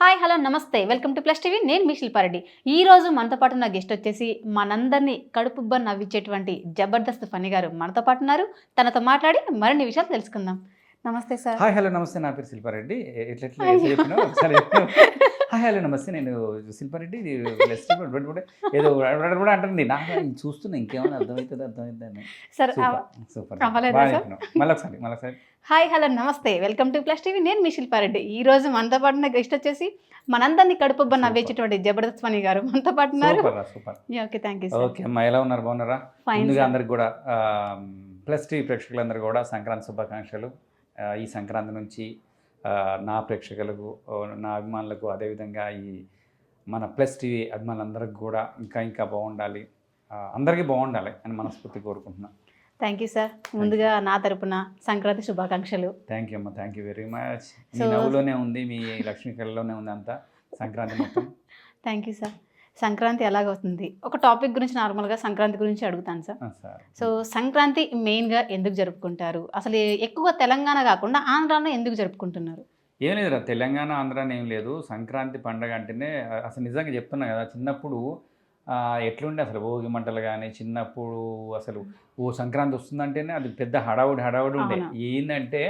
Hi hello నమస్తే welcome to plus TV నేను మీ శిల్పారెడ్డి. ఈ రోజు మనతో పాటు ఉన్న గెస్ట్ వచ్చేసి మనందరినీ కడుపుబ్బ నవ్వించేటువంటి జబర్దస్త్ ఫనీ గారు మనతో పాటు ఉన్నారు. తనతో మాట్లాడి మరిన్ని విషయాలు తెలుసుకుందాం. నమస్తే సార్. హాయ్ హలో నమస్తే, నా పేరు శిల్పారెడ్డి. ఎట్లా ఎట్లా అయ్యో. చెప్పినావు ఒకసారి హాయ్ హలో నమస్తే, నేను శిల్పారెడ్డి. ఇది ఏదో కూడా అంటుంది, నాకు చూస్తున్నా ఇంకేమైనా అర్థమవుతుందని. సార్ సూపర్ అవ్వలేదా బాగా సార్? చెప్పినావు. మళ్ళొకసారి హాయ్ హలో నమస్తే వెల్కమ్ టు ప్లస్ టీవీ నేను మీ శిల్పారెడ్డి. ఈ రోజు మనతో పాటు ఉన్న గెస్ట్ వచ్చేసి మనందరినీ కడుపుబ్బ నవ్వించేటువంటి జబర్దస్త్ ఫనీ గారు మనతో పాటు ఉన్నారు. Super. Okay thank you sir. Okay అమ్మా, ఎలా ఉన్నారు? బాగున్నారా? Fine, ముందుగా sir. అందరికి కూడా ప్లస్ టీవీ ప్రేక్షకులందరూ కూడా సంక్రాంతి శుభాకాంక్షలు. ఈ సంక్రాంతి నుంచి నా ప్రేక్షకులకు, నా అభిమానులకు, అదేవిధంగా ఈ మన ప్లస్ టీవీ అభిమానులందరికీ కూడా ఇంకా బాగుండాలి, అందరికీ బాగుండాలి అని మనస్ఫూర్తి కోరుకుంటున్నాను. Thank you sir. ముందుగా నా తరపున సంక్రాంతి శుభాకాంక్షలు. థ్యాంక్ యూ అమ్మా, థ్యాంక్ యూ వెరీ మచ్. మీ So- నవ్వులోనే ఉంది, మీ లక్ష్మీ కళలోనే ఉంది అంతా సంక్రాంతి మొత్తం. Thank you sir. సంక్రాంతి ఎలాగవుతుంది, ఒక టాపిక్ గురించి నార్మల్గా సంక్రాంతి గురించి అడుగుతాను సార్. సార్, సో సంక్రాంతి మెయిన్గా ఎందుకు జరుపుకుంటారు, అసలు ఎక్కువ తెలంగాణ కాకుండా ఆంధ్రాలో ఎందుకు జరుపుకుంటున్నారు? ఏం లేదురా, తెలంగాణ ఆంధ్ర ఏం లేదు. సంక్రాంతి పండగ అంటేనే అసలు నిజంగా చెప్తున్నా కదా, చిన్నప్పుడు ఎట్లుండే అసలు భోగి మంటలు కానీ, చిన్నప్పుడు అసలు సంక్రాంతి వస్తుందంటేనే అది పెద్ద హడావుడి ఉండే. అవును. ఏంటంటే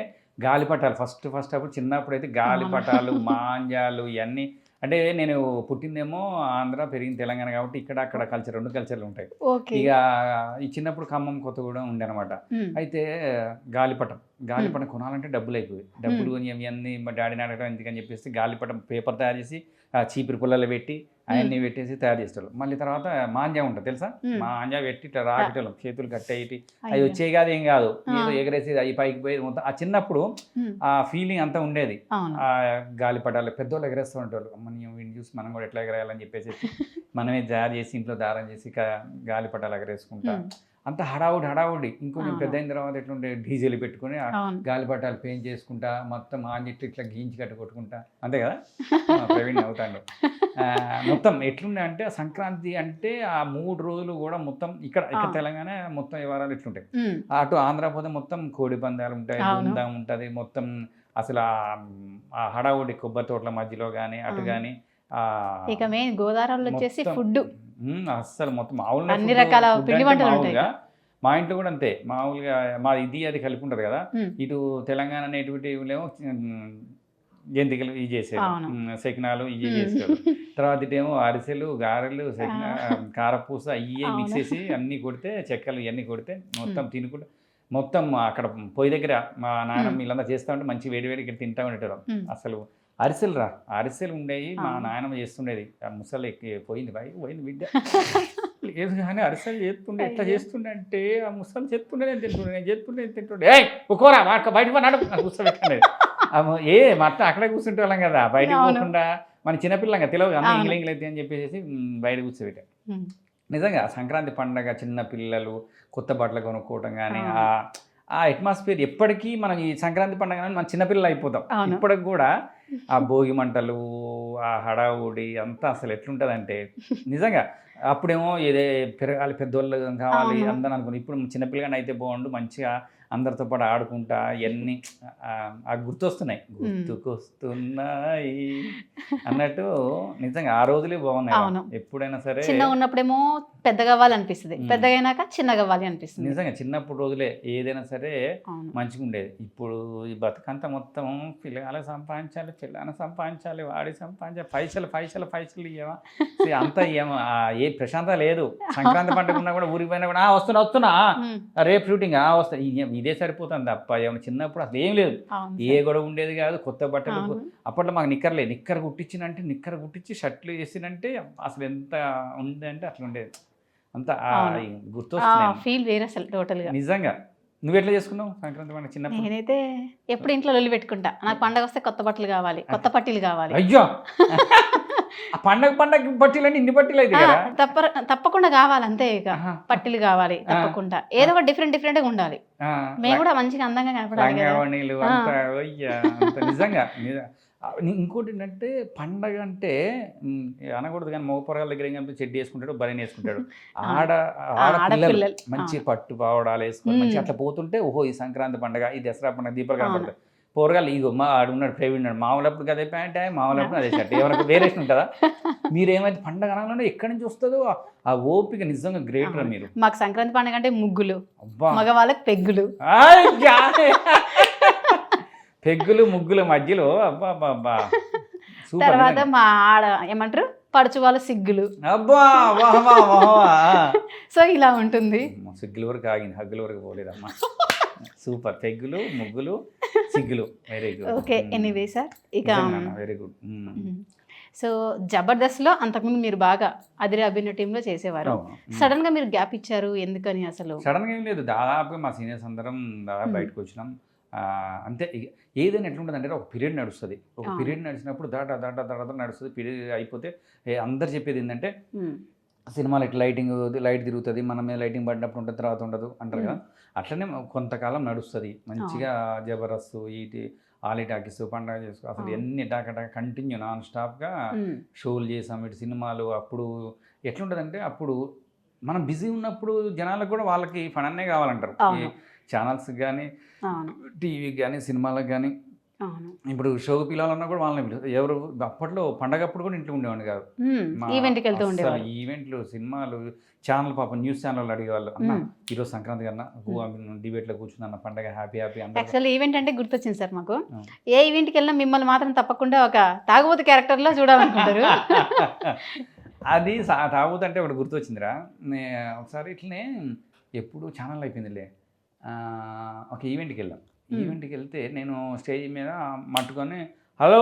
గాలిపటాలు ఫస్ట్ అప్పుడు చిన్నప్పుడు అయితే గాలిపటాలు, మాంజాలు ఇవన్నీ. అంటే నేను పుట్టిందేమో ఆంధ్ర, పెరిగిన తెలంగాణ కాబట్టి ఇక్కడ అక్కడ రెండు కల్చర్లు ఉంటాయి. ఓకే. ఇక ఈ చిన్నప్పుడు ఖమ్మం కొత్తగూడెం ఉండే అనమాట. అయితే గాలిపటం కొనాలంటే డబ్బులు అయిపోయి, డబ్బులు కొని అవన్నీ మా డాడీని అడగడం ఎందుకని చెప్పేసి గాలిపటం పేపర్ తయారు చేసి చీపురు పుల్లలు పెట్టి అవన్నీ పెట్టేసి తయారు చేస్తారు. మళ్ళీ తర్వాత మాంజా ఉంటుంది తెలుసా, మాంజా పెట్టి ఇట్లా రాకెటోళ్ళం, చేతులు కట్టేటి అవి వచ్చేవి కాదు, ఏం కాదు, ఏదో ఎగరేసి అవి పైకి పోయి మొత్తం. ఆ చిన్నప్పుడు ఆ ఫీలింగ్ అంతా ఉండేది. అవును. ఆ గాలిపటాలు పెద్దోళ్ళు ఎగరేస్తూ ఉంటారు, వీడిని చూసి మనం కూడా ఎట్లా ఎగరేయాలని చెప్పేసి మనమే తయారు చేసి ఇంట్లో దారం చేసి గాలిపటాలు ఎగరేసుకుంటా. అంత హడావుడి. ఇంకొంచెం పెద్ద అయిన తర్వాత ఎట్లుంటే డీజిల్ పెట్టుకుని గాలిపటాలు పెయింట్ చేసుకుంటా, మొత్తం ఆంజిట్లు ఇట్లా గీంచి కొట్టుకుంటా, అంతే కదా. ప్రవీణ్ అవుతాడు. మొత్తం ఎట్లుండే అంటే సంక్రాంతి అంటే ఆ 3 రోజులు కూడా మొత్తం ఇక్కడ తెలంగాణ మొత్తం వ్యవహారాలు ఎట్లుంటాయి. అటు ఆంధ్ర పోతే మొత్తం కోడి పందాలు ఉంటాయి, బృందం ఉంటుంది మొత్తం. అసలు ఆ హడావుడి కొబ్బరి తోటల మధ్యలో కానీ అటు కానీ ఇక మెయిన్ గోదావరిలో వచ్చేసి ఫుడ్ అస్సలు మొత్తం అన్ని రకాల పిండి వంటలు ఉంటాయి. మా ఇంట్లో కూడా అంతే, మామూలుగా మా ఇది అది కలిపి ఉంటుంది కదా. ఇటు తెలంగాణ నేటివిటీలేమో జంతికలు ఇవి చేసేది, సెకినాలు ఇవి చేసేది. తర్వాత ఇటేమో అరిసెలు, గారెలు, కారపూస ఇవే మిక్స్ చేసి అన్నీ కొడితే, చెక్కలు ఇవన్నీ కొడితే మొత్తం తినుకుంటే మొత్తం అక్కడ పొయ్యి దగ్గర మా నాన్నమ్మ వీళ్ళంతా చేస్తూ ఉంటే మంచి వేడి ఇక్కడ తింటా ఉండేటారు. అసలు అరిసెలు ఉండేవి, మా నాయనమ్మ చేస్తుండేది. ఆ ముసలి పోయింది బిడ్డ లేదు కానీ అరిసెలు చేస్తుండే, ఎట్లా చేస్తుండే అంటే ఆ ముసలి చెప్తుండే నేను తింటుండే ఒక్కోరా బయట నాడు కూర్చోబెట్టండి. మా అత్త అక్కడే కూర్చుంటే వాళ్ళం కదా, బయటకు పోకుండా మన చిన్నపిల్లంగా తెలియదు అన్న ఇంగ్లీష్ అయితే అని చెప్పేసి బయట కూర్చోబెట్టాం. నిజంగా సంక్రాంతి పండగ చిన్న పిల్లలు కొత్త బట్టలు కొనుక్కోవటం కానీ ఆ అట్మాస్ఫియర్ ఎప్పటికీ మనం ఈ సంక్రాంతి పండుగ మన చిన్నపిల్లలు అయిపోతాం. ఇప్పటికి కూడా ఆ భోగి మంటలు, ఆ హడావుడి అంతా అసలు ఎట్లుంటుందంటే నిజంగా అప్పుడేమో ఏదే పెరగాలి, పెద్దోళ్ళు కావాలి అందరూ అనుకుని, ఇప్పుడు చిన్నపిల్లగానే అయితే బాగుండు, మంచిగా అందరితో పాటు ఆడుకుంటా ఇవన్నీ గుర్తొస్తున్నాయి అన్నట్టు. నిజంగా ఆ రోజులే బాగున్నాయి. ఎప్పుడైనా సరే చిన్నగా ఉన్నప్పుడేమో పెద్దగా అవ్వాలనిపిస్తుంది, పెద్దగా అయినాక చిన్నగా అవ్వాలి అనిపిస్తుంది. నిజంగా చిన్నప్పుడు రోజులే ఏదైనా సరే మంచిగా ఉండేది. ఇప్పుడు ఈ బతుకంతా మొత్తం పిల్లగాళ్ళకి సంపాదించాలి, వాడి సంపాదించాలి, పైసలు ఇవ్వమా అంతా ఇవ్వమా, ఏ ప్రశాంత లేదు. సంక్రాంతి పండుగ ఉన్నా కూడా ఊరికి పోయినా కూడా వస్తున్నా రేపు షూటింగ్ వస్తా, ఇదే సరిపోతుంది తప్ప ఏమైనా. చిన్నప్పుడు అసలు ఏం లేదు, ఏ గొడవ ఉండేది కాదు. కొత్త బట్టలు అప్పట్లో మాకు నిక్కర్ కుట్టించి షర్ట్లు వేసినంటే అసలు ఎంత ఉండేదంటే అట్లా ఉండేది. అంతా గుర్తొస్తుంది నిజంగా. నువ్వు ఎట్లా చేసుకున్నావు సంక్రాంతి పండుగ చిన్నప్పుడు? నేనైతే ఎప్పుడు ఇంట్లో లొల్లి పెట్టుకుంటా, నాకు పండగ వస్తే కొత్త బట్టలు కావాలి, కొత్త పట్టీలు కావాలి. అయ్యో, పండగ పట్టీలు ఇన్ని పట్టీలు అయితే తప్పకుండా కావాలి, అంతే. ఇక పట్టీలు కావాలి తప్పకుండా, ఏదో ఒక డిఫరెంట్గా ఉండాలి. మేము కూడా మంచిగా అందంగా కనపడాలి. నిజంగా. ఇంకోటి ఏంటంటే పండగ అంటే అనకూడదు కానీ మగపొరగాల దగ్గర ఏం కనిపిస్తే చెడ్డి వేసుకుంటాడు, బలిని వేసుకుంటాడు. ఆడపిల్లలు మంచి పట్టు పావడాలు వేసుకొని మంచి అట్లా పోతుంటే ఓహో ఈ సంక్రాంతి పండుగ, ఈ దసరా పండుగ, దీపావళి కనపడతాయి. పోరగాళ్ళు ఇగో మా ఆడు ఉన్నాడు ప్రవీణ్ ఉన్నాడు మామూలప్పుడు అదే ప్యాంట్ మామూలప్పుడు అదే షర్ట్ ఎవరికి వేరేషన్ ఉంటుందా మీరేమైతే పండగ అనగానే ఎక్కడి నుంచి వస్తుందో ఆ ఓపిక నిజంగా గ్రేట్ రా మీరు. మాకు సంక్రాంతి పండుగ అంటే ముగ్గులు, అబ్బా మగవాళ్ళకి పెగ్గులు, పెగ్గులు ముగ్గుల మధ్యలో అబ్బా అబ్బా సూపర్. తర్వాత మా ఆడ ఏమంటారు పడుచు వాళ్ళ సిగ్గులు, అబ్బా సో ఇలా ఉంటుంది. సిగ్గుల వరకు ఆగింది, హగ్గుల వరకు పోలేదమ్మా. సూపర్. పెగ్గులు ముగ్గులు సిగ్గులు very good. Okay anyway sir ఇక వెరీ గుడ్. సో జబర్దస్త్లో అంతకుముందు మీరు బాగా అదిరే అభినయ టీంలో చేసేవారు, సడన్ గా మీరు గ్యాప్ ఇచ్చారు ఎందుకని? అసలు సడన్ గా ఏం లేదు, దాదాపుగా మా సీనియర్స్ అందరం దాదాపు బయటకు వచ్చినాం. అంతే ఏదైనా ఎట్లుంటుంది అంటే ఒక పీరియడ్ నడుస్తుంది, ఒక పీరియడ్ నడిచినప్పుడు దాట నడుస్తుంది. పీరియడ్ అయిపోతే అందరు చెప్పేది ఏంటంటే సినిమాలు ఇట్లా లైట్ తిరుగుతుంది, మన మీద లైటింగ్ పడినప్పుడు ఉంటుంది, తర్వాత ఉండదు అంటారు కదా. అట్లనే కొంతకాలం నడుస్తుంది మంచిగా. జబర్దస్త్ ఈటి ఆలీ టాకీస్ పండగ చేసుకో అసలు ఎన్ని టాక కంటిన్యూ నాన్ స్టాప్గా షోలు చేసాం. ఇటు సినిమాలు అప్పుడు ఎట్లుంటుందంటే అప్పుడు మనం బిజీ ఉన్నప్పుడు జనాలకు కూడా వాళ్ళకి ఫండే కావాలంటారు. ఛానల్స్కి కానీ టీవీకి కానీ సినిమాలకు కానీ. ఇప్పుడు షోకి పిలవాలన్నా కూడా వాళ్ళని పిలుస్తారు. ఎవరు అప్పట్లో పండగప్పుడు కూడా ఇంట్లో ఉండేవాడిని కాదు, ఈవెంట్కి వెళ్తూ ఉండేవాళ్ళు. ఈవెంట్లు సినిమాలు ఛానల్ పాపం న్యూస్ ఛానల్ అడిగేవాళ్ళు అన్న ఈరోజు సంక్రాంతి కన్నా డిబేట్లో కూర్చుందన్న పండగ హ్యాపీ హ్యాపీ. యాక్చువల్లీ ఈవెంట్ అంటే గుర్తొచ్చింది సార్ మాకు, ఏ ఈవెంట్కి వెళ్ళినా మిమ్మల్ని మాత్రం తప్పకుండా ఒక తాగుబోతు క్యారెక్టర్లో చూడాలనుకుంటారు. అది తాగుబోతు అంటే ఒకటి గుర్తొచ్చిందిరా. ఒకసారి ఇట్లనే ఎప్పుడు ఛానల్ అయిపోయిందిలే, ఒక ఈవెంట్కి వెళ్ళాం. ఈవెంట్కి వెళ్తే నేను స్టేజ్ మీద మట్టుకొని హలో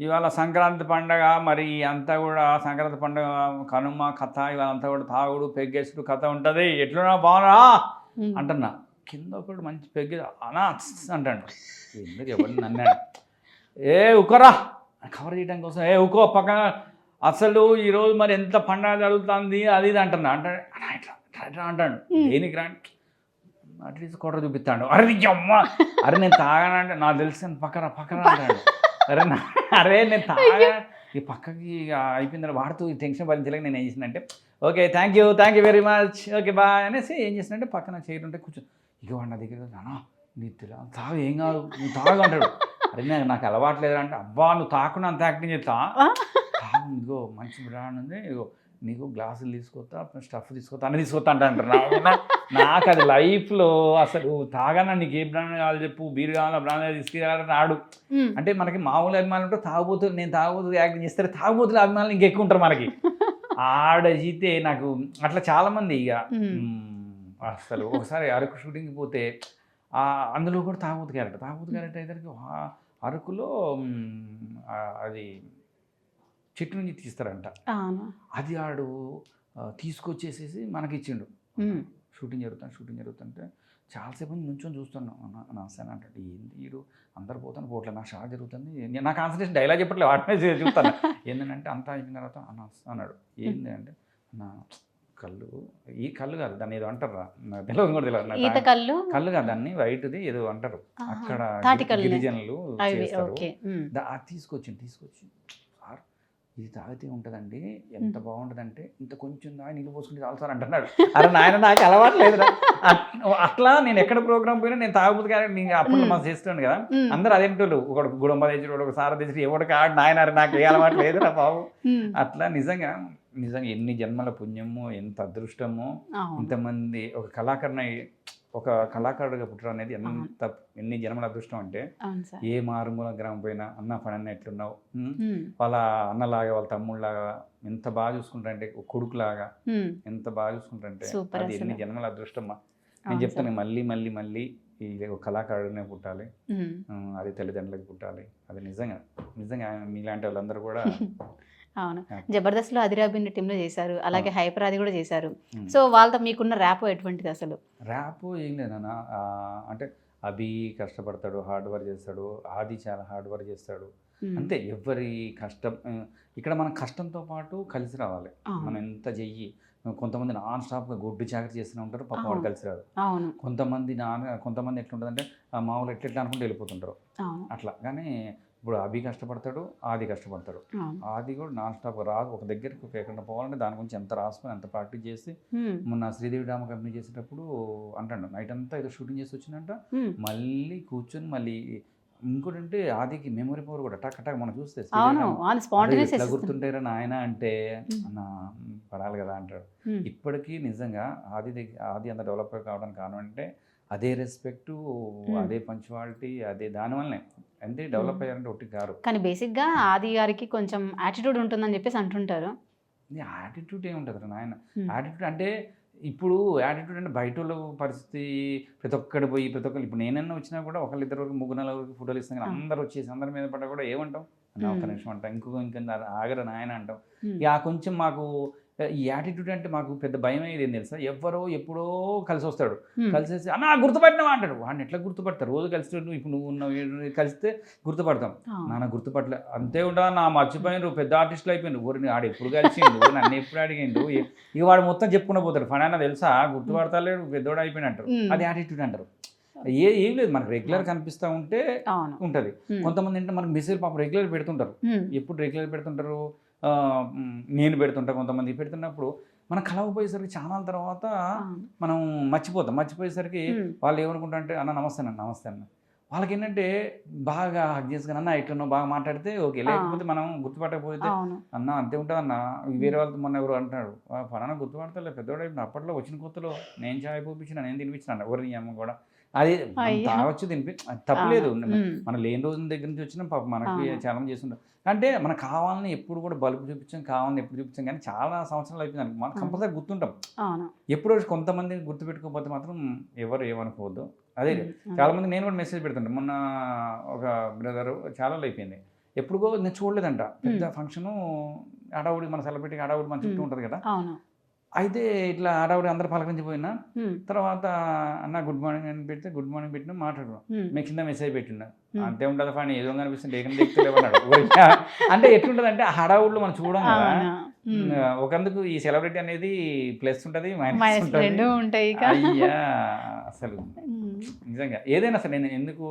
ఇవాళ సంక్రాంతి పండగ, మరి అంతా కూడా సంక్రాంతి పండగ కనుమ కథ, ఇవాళ అంతా కూడా తాగుడు పెగ్గేసుడు కథ ఉంటుంది, ఎట్లున్నా బాగున్నా అంటున్నా. కింద ఒకటి మంచి పెగ్గి అనా అంటాడు. ఎందుకు ఎవరిని నన్నాడు, ఏ ఉక్కరా కవర్ చేయడం కోసం, ఏ ఉక్కో పక్కన అసలు ఈరోజు మరి ఎంత పండగ జరుగుతుంది అది ఇది అంటున్నా. అంటాడు ఇట్లా అంటాడు. దేనికి రా అట్లీస్ట్ కొట్ర చూపిస్తాడు. అరే అమ్మ అరే నేను తాగానంటే నాకు తెలిసి పక్కన అంటాడు. అరే నేను తాగా ఈ పక్కకి అయిపోయిందని వాడుతూ ఈ టెన్షన్ భరించలేక నేను ఏం చేసినంటే okay thank you very much okay bye అనేసి ఏం చేసినంటే పక్కన చేరుంటే కూర్చో ఇక వాడు నా దగ్గర నానా నీ తాగు ఏం కాదు నువ్వు తాగు అంటాడు. అరే నాకు అలవాట్లేదు అంటే అబ్బా నువ్వు తాకుండా అంత యాక్టింగ్ చేస్తా తాగు ఇదిగో మంచి బ్రాండ్ ఉంది ఇదిగో నీకు గ్లాసులు తీసుకొస్తా స్టఫ్ తీసుకొస్తా అన్నీ తీసుకొస్తా అంటారు. నాకు అది లైఫ్లో అసలు తాగానా నీకు ఏ బ్రాండ్ కావాలి చెప్పు, బీర్ కావాలా బ్రాండ్ తీసుకురావాలని ఆడు. అంటే మనకి మామూలు అభిమానులు ఉంటే తాగుబోతులు, నేను తాగుబోతు యాక్టింగ్ చేస్తే తాగుబోతుల అభిమానులు ఇంకెక్కువ ఉంటారు మనకి. ఆడజీతే నాకు అట్లా చాలామంది ఇక అసలు ఒకసారి అరకు షూటింగ్కి పోతే అందులో కూడా తాగుబోతు క్యారెక్టర్ అయితే అరకులో అది చెట్టు నుంచి తీస్తారంట. అది ఆడు తీసుకొచ్చేసేసి మనకి ఇచ్చిండు. షూటింగ్ జరుగుతుంటే చాలాసేపు నుంచొని చూస్తున్నాం. నాసాను అంటే ఏంది వీడు అందరు పోతాను పోట్లే నా షాట్ జరుగుతుంది, నా కాన్సన్ట్రేషన్ డైలాగ్ చెప్పట్లేదు వాటినే చూస్తాను. ఏంటంటే అంతా అయిపోయిన తర్వాత అన్నాడు ఏంటి అంటే నా కళ్ళు కాదు దాన్ని ఏదో అంటారు తెలియదు కూడా తెలియదు కళ్ళు కాదు దాన్ని వైట్ది ఏదో అంటారు అక్కడ గిరిజనులు చేస్తారు. అది తీసుకొచ్చి ఇది తాగితే ఉంటుందండి ఎంత బాగుంటుందంటే ఇంత కొంచెం నీళ్ళు పోసుకుంటే చాలు అంటున్నాడు. అరే నాయన నాకు అలవాట్లేదు అట్లా. నేను ఎక్కడ ప్రోగ్రామ్ పోయినా నేను తాగుబోతు కానీ నేను అప్పుడు మా చేస్తున్నాను కదా అందరూ అదేంటోళ్ళు ఒకటి గుడంబ తెచ్చి ఒక సార తెచ్చి ఎవరికి ఆడు నాయన నాకు ఏ అలవాటు లేదు రా బాబు. అట్లా నిజంగా ఎన్ని జన్మల పుణ్యమో ఎంత అదృష్టమో ఇంతమంది ఒక కళాకారుడిగా పుట్టడం అనేది ఎన్ని జన్మల అదృష్టం అంటే ఏ మారుమూల గ్రామం పోయినా అన్న పడన్న ఎట్లున్నావు వాళ్ళ అన్నలాగా వాళ్ళ తమ్ముళ్ళలాగా ఎంత బాగా చూసుకుంటారంటే కొడుకులాగా ఎంత బాగా చూసుకుంటారంటే అది ఎన్ని జన్మల అదృష్టమ్మా. నేను చెప్తాను మళ్ళీ ఈ కళాకారుడినే పుట్టాలి, అది తల్లిదండ్రులకు పుట్టాలి. అది నిజంగా మీలాంటి వాళ్ళందరూ కూడా. అవును జబర్దస్త్లో అదిరే అభినయ టీంలో చేశారు, అలాగే హైపర్ అది కూడా చేశారు. సో వాళ్ళతో మీకున్న ర్యాపో ఎటువంటిది? అసలు ర్యాపో ఏం లేదన్నా, అంటే అభి కష్టపడతాడు, హార్డ్ వర్క్ చేస్తాడు, ఆది చాలా హార్డ్ వర్క్ చేస్తాడు. అంతే ఎవరి కష్టం ఇక్కడ మన కష్టంతో పాటు కలిసి రావాలి. మనం ఎంత చెయ్యి కొంతమంది నాన్ స్టాప్గా గొడ్డు చాకరీ చేస్తూనే ఉంటారు, పాపం వాడు కలిసి రాదు. కొంతమంది ఎట్లుంటుందంటే మామూలు ఎట్లా అనుకుంటూ వెళ్ళిపోతుంటారు అట్లా. కానీ ఇప్పుడు అభి కష్టపడతాడు, ఆది కష్టపడతాడు. ఆది కూడా నాన్ స్టాప్ రాదు, ఒక దగ్గరికి ఎక్కడ పోవాలంటే దాని గురించి ఎంత రాసుకొని ఎంత ప్రాక్టీస్ చేసి. మొన్న శ్రీదేవి డ్రామా కంపెనీ చేసేటప్పుడు అంటాడు నైట్ అంతా ఏదో షూటింగ్ చేసి వచ్చిందంట, మళ్ళీ కూర్చొని మళ్ళీ ఇంకోటి అంటే ఆదికి మెమరీ పవర్ కూడా టక్ టక్ మనం చూస్తే అవును అది స్పాంటేనియస్ ఎట్లా గుర్తుంటారా నాయన అంటే అన్న పడాలి కదా అంటాడు. ఇప్పటికీ నిజంగా ఆది అంత డెవలప్ కావడానికి కారణం అంటే అదే రెస్పెక్ట్, అదే పంచువాలిటీ, అదే దానివల్లనే అంటే డెవలప్ అయ్యారంటే ఒకటి గారు. కానీ బేసిక్గా ఆది గారికి కొంచెం యాటిట్యూడ్ ఉంటుందని చెప్పేసి అంటుంటారు. యాటిట్యూడ్ ఏముంటుంది నాయన, యాటిట్యూడ్ అంటే ఇప్పుడు యాటిట్యూడ్ అంటే బయట వాళ్ళ పరిస్థితి ప్రతి ఒక్కటి పోయి ప్రతి ఒక్కరు ఇప్పుడు నేనన్నా వచ్చినా కూడా ఒకళ్ళిద్దరు వరకు ముగ్గురు నలుగురికి ఫోటోలు ఇస్తాం కానీ అందరు వచ్చేసి అందరి మీద పడ్డా కూడా ఏమంటాం అన్న ఒక్క నిమిషం అంటాం, ఇంకొక ఆగర నాయన అంటాం. ఇక కొంచెం మాకు ఈ యాటిట్యూడ్ అంటే మాకు పెద్ద భయం అయ్యేది ఏం తెలుసా, ఎవరో ఎప్పుడో కలిసి వస్తాడు, కలిసేసి అన్న గుర్తుపట్టినావా అంటాడు. వాడిని ఎట్లా గుర్తుపడతారు, రోజు కలిసి ఇప్పుడు నువ్వు ఉన్నావు కలిస్తే గుర్తుపడతాం, నాన్న గుర్తుపట్టలే అంతే ఉంటా నా మర్చిపోయినరు పెద్ద ఆర్టిస్టులు అయిపోయినారు, ఊరిని ఆడు ఎప్పుడు కలిసిండు నన్ను ఎప్పుడు అడిగిండు, ఇక వాడు మొత్తం చెప్పుకుని పోతాడు ఫైనా తెలుసా గుర్తుపడతలేడు పెద్దోడు అయిపోయిన అంటారు. అది యాటిట్యూడ్ అంటారు. ఏం లేదు మనకు రెగ్యులర్ కనిపిస్తూ ఉంటే ఉంటుంది. కొంతమంది అంటే మనకు మెసేజ్ పాపం రెగ్యులర్ పెడుతుంటారు. ఎప్పుడు రెగ్యులర్ పెడుతుంటారు, నేను పెడుతుంటా కొంతమంది పెడుతున్నప్పుడు మనం కలవపోయేసరికి చాలా తర్వాత మనం మర్చిపోయేసరికి వాళ్ళు ఏమనుకుంటా అంటే అన్న నమస్తే అన్న వాళ్ళకి ఏంటంటే బాగా హక్ చేసుకుని అన్న ఎట్లనో బాగా మాట్లాడితే ఓకే, లేకపోతే మనం గుర్తుపట్టకపోతే అన్న అంతే ఉంటుంది అన్న. వేరే వాళ్ళతో మొన్న ఎవరు అంటున్నాడు ఫలానా గుర్తుపడతలే పెద్దవాడు అప్పట్లో వచ్చిన కొత్తలో నేను చాయ్ పోపించిన నేను తినిపించిన ఎవరిని అమ్మ కూడా అది తాగొచ్చు తప్పలేదు. మన లేని రోజుల దగ్గర నుంచి వచ్చిన పాప మనకి చాలా మంది చేస్తుంటారు. అంటే మనకు కావాలని ఎప్పుడు కూడా బలుపు చూపించాం, కావాలని ఎప్పుడు చూపించాం, కానీ చాలా సంవత్సరాలు అయిపోయింది మనం కంపల్సరీ గుర్తుంటాం. ఎప్పుడో కొంతమందిని గుర్తుపెట్టుకోకపోతే మాత్రం ఎవరు ఏమనుకోవద్దు. అదే చాలా మంది నేను కూడా మెసేజ్ పెడుతుంటా. మొన్న ఒక బ్రదరు చాలా అయిపోయింది ఎప్పుడుగో నేను చూడలేదంట, పెద్ద ఫంక్షను హడావుడి మన సెలబ్రిటీ హడావుడి మన చుట్టూ ఉంటుంది కదా, అయితే ఇట్లా హడావుడి అందరూ పలకరించిపోయినా తర్వాత అన్న గుడ్ మార్నింగ్ అని పెడితే గుడ్ మార్నింగ్ పెట్టినా మాట్లాడుకున్నాం, మీకు కింద మెసేజ్ పెట్టినా అంతే ఉంటుంది ఫైన్ ఏదో కనిపిస్తుంది ఏకం దిక్కులేమన్నాడు. అంటే ఎట్లుంటుంది అంటే హడావుడిలో మనం చూడం కదా, ఒకందుకు ఈ సెలబ్రిటీ అనేది ప్లస్ ఉంటుంది మైనస్ ఉంటుంది. అయ్యా అసలు నిజంగా ఏదైనా సరే నేను ఎందుకు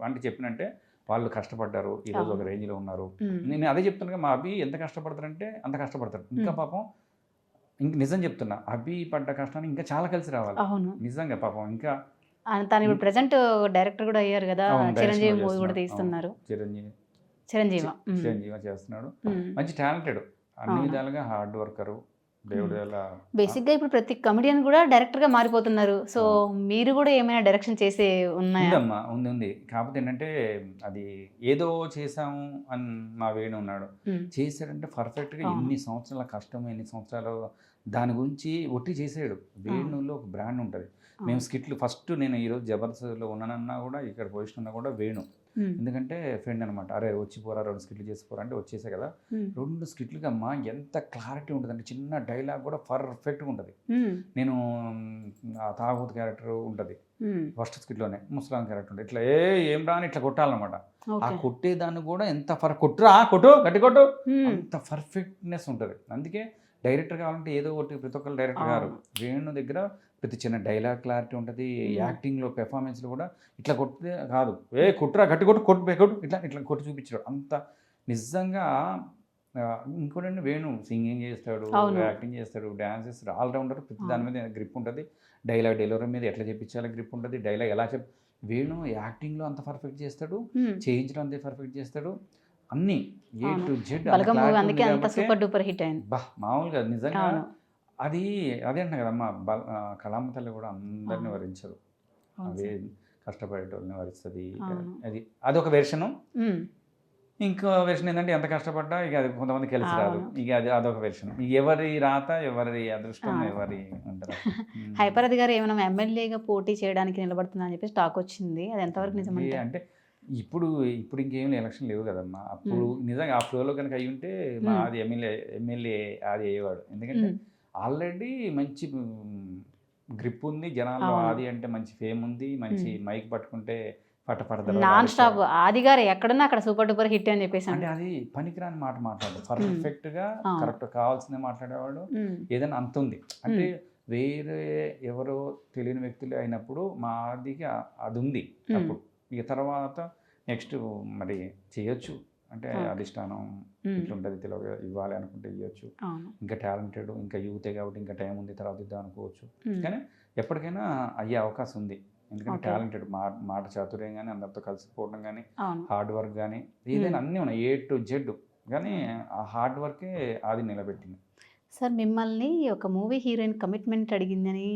అంటే చెప్పినంటే వాళ్ళు కష్టపడ్డారు, ఈరోజు ఒక రేంజ్లో ఉన్నారు. నేను అదే చెప్తున్నాను, మా అభి ఎంత కష్టపడతారంటే అంత కష్టపడతారు. ఇంకా పాపం ఇంక నిజం చెప్తున్నా అభి పడ్డ కష్టాన్ని ఇంకా చాలా కలిసి రావాలి నిజంగా పాపం. ఇంకా తను ఇప్పుడు ప్రెసెంట్ డైరెక్టర్ కూడా అయ్యారు కదా, చిరంజీవి మూవీ కూడా తీస్తున్నారు. చిరంజీవి చేస్తున్నాడు, మంచి టాలెంటెడ్, అన్ని విధాలుగా హార్డ్ వర్కరు. బేసిక్గా ఇప్పుడు ప్రతి కమెడియన్ కూడా డైరెక్టర్ గా మారిపోతున్నారు. సో మీరు కూడా ఏమైనా డైరెక్షన్ చేసే ఉందమ్మా? ఉంది. కాకపోతే ఏంటంటే అది ఏదో చేసాము అని మా వేణు ఉన్నాడు, చేశాడంటే పర్ఫెక్ట్గా ఎన్ని సంవత్సరాల కష్టం, ఎన్ని సంవత్సరాలు దాని గురించి ఒట్టి చేసాడు. వేణులో ఒక బ్రాండ్ ఉంటుంది. మేము స్కిట్లు ఫస్ట్ నేను ఈరోజు జబర్దస్త్లో ఉన్నానన్నా కూడా ఇక్కడ పొజిషన్ ఉన్నా కూడా వేణు, ఎందుకంటే ఫ్రెండ్ అనమాట. అరే వచ్చిపోరా 2 స్కిట్లు చేసిపోరా అంటే వచ్చేసా కదా. 2 స్కిట్లుగా అమ్మా ఎంత క్లారిటీ ఉంటుంది అంటే చిన్న డైలాగ్ కూడా పర్ఫెక్ట్గా ఉంటుంది. నేను ఆ తాగుతు క్యారెక్టర్ ఉంటుంది ఫస్ట్ స్కిట్లోనే, ముస్లాం క్యారెక్టర్ ఉంటుంది, ఇట్లా ఏం రా అని ఇట్లా కొట్టాలన్నమాట. ఆ కొట్టేదాన్ని కూడా ఎంత కొట్టు గట్టి కొట్టు అంత పర్ఫెక్ట్నెస్ ఉంటుంది. అందుకే డైరెక్టర్ కావాలంటే ఏదో ఒకటి ప్రతి ఒక్కరు డైరెక్టర్ గారు వేణు దగ్గర ప్రతి చిన్న డైలాగ్ క్లారిటీ ఉంటుంది. యాక్టింగ్లో పెర్ఫార్మెన్స్లో కూడా ఇట్లా కొట్టితే కాదు, కొట్టురా గట్టి కొట్టు ఇట్లా కొట్టి చూపించాడు అంత నిజంగా. ఇంకోటి వేణు సింగింగ్ చేస్తాడు, యాక్టింగ్ చేస్తాడు, డ్యాన్స్ చేస్తాడు, ఆల్రౌండర్. ప్రతి దాని మీద గ్రిప్ ఉంటుంది, డైలాగ్ డెలివరీ మీద ఎట్లా చెప్పించాలో గ్రిప్ ఉంటుంది, డైలాగ్ ఎలా వేణు యాక్టింగ్లో అంత పర్ఫెక్ట్ చేస్తాడు, చేయించడం అంతే పర్ఫెక్ట్ చేస్తాడు, అన్ని A to Z. మామూలుగా నిజంగా అది అదే అంటున్నా కదమ్మా, కళామ తల్లి కూడా అందరిని వరించదు, అదే కష్టపడేటోళ్ళని వరిస్తుంది. అదొక వెర్షను. ఇంకో వెర్షన్ ఏంటంటే ఎంత కష్టపడ్డా ఇక అది కొంతమంది కలిసి రాదు, ఇక అదొక వెర్షన్. ఎవరి రాత ఎవరి అదృష్టం ఎవరి ఉంటారు. హైపరాది గారు ఏమైనా ఎమ్మెల్యేగా పోటీ చేయడానికి నిలబడుతుందని చెప్పేసి టాక్ వచ్చింది, అది ఎంతవరకు నిజమంటే? అంటే ఇప్పుడు ఇంకేం ఎలక్షన్ లేవు కదమ్మా. అప్పుడు నిజంగా ఆ ఫ్లోలో కనుక అయ్యి ఉంటే మా అది ఎమ్మెల్యే అది అయ్యేవాడు. ఎందుకంటే ఆల్రెడీ మంచి గ్రిప్ ఉంది జనాల్లో, ఆది అంటే మంచి ఫేమ్ ఉంది, మంచి మైక్ పట్టుకుంటే పట్టపడతారు నాన్ స్టాప్. ఆది గారు ఎక్కడున్నా అక్కడ సూపర్ డూపర్ హిట్ అని చెప్పేసి అంటే అది పనికిరాని మాట మాట్లాడు, పర్ఫెక్ట్ గా కరెక్ట్ కావాల్సిందే మాట్లాడేవాడు. ఏదైనా అంత ఉంది అంటే వేరే ఎవరో తెలియని వ్యక్తులు అయినప్పుడు మా ఆదికి అది ఉంది అప్పుడు. ఇక తర్వాత నెక్స్ట్ మరి చేయొచ్చు అంటే అధిష్టానం ఇట్లుంటుంది తెలియ ఇవ్వాలి అనుకుంటే ఇవ్వచ్చు. ఇంకా టాలెంటెడ్ ఇంకా యూతే కాబట్టి ఇంకా టైం ఉంది తర్వాత ఇద్దాం అనుకోవచ్చు. కానీ ఎప్పటికైనా అయ్యే అవకాశం ఉంది. ఎందుకంటే Okay. టాలెంటెడ్, మాట చాతుర్యం కానీ, అందరితో కలిసిపోవడం కానీ, అవును. హార్డ్ వర్క్ కానీ, ఏదైనా అన్నీ ఉన్నాయి A to Z. కానీ ఆ హార్డ్ వర్కే అది నిలబెట్టింది. సార్ మిమ్మల్ని ఒక మూవీ హీరోయిన్ కమిట్మెంట్ అడిగిందని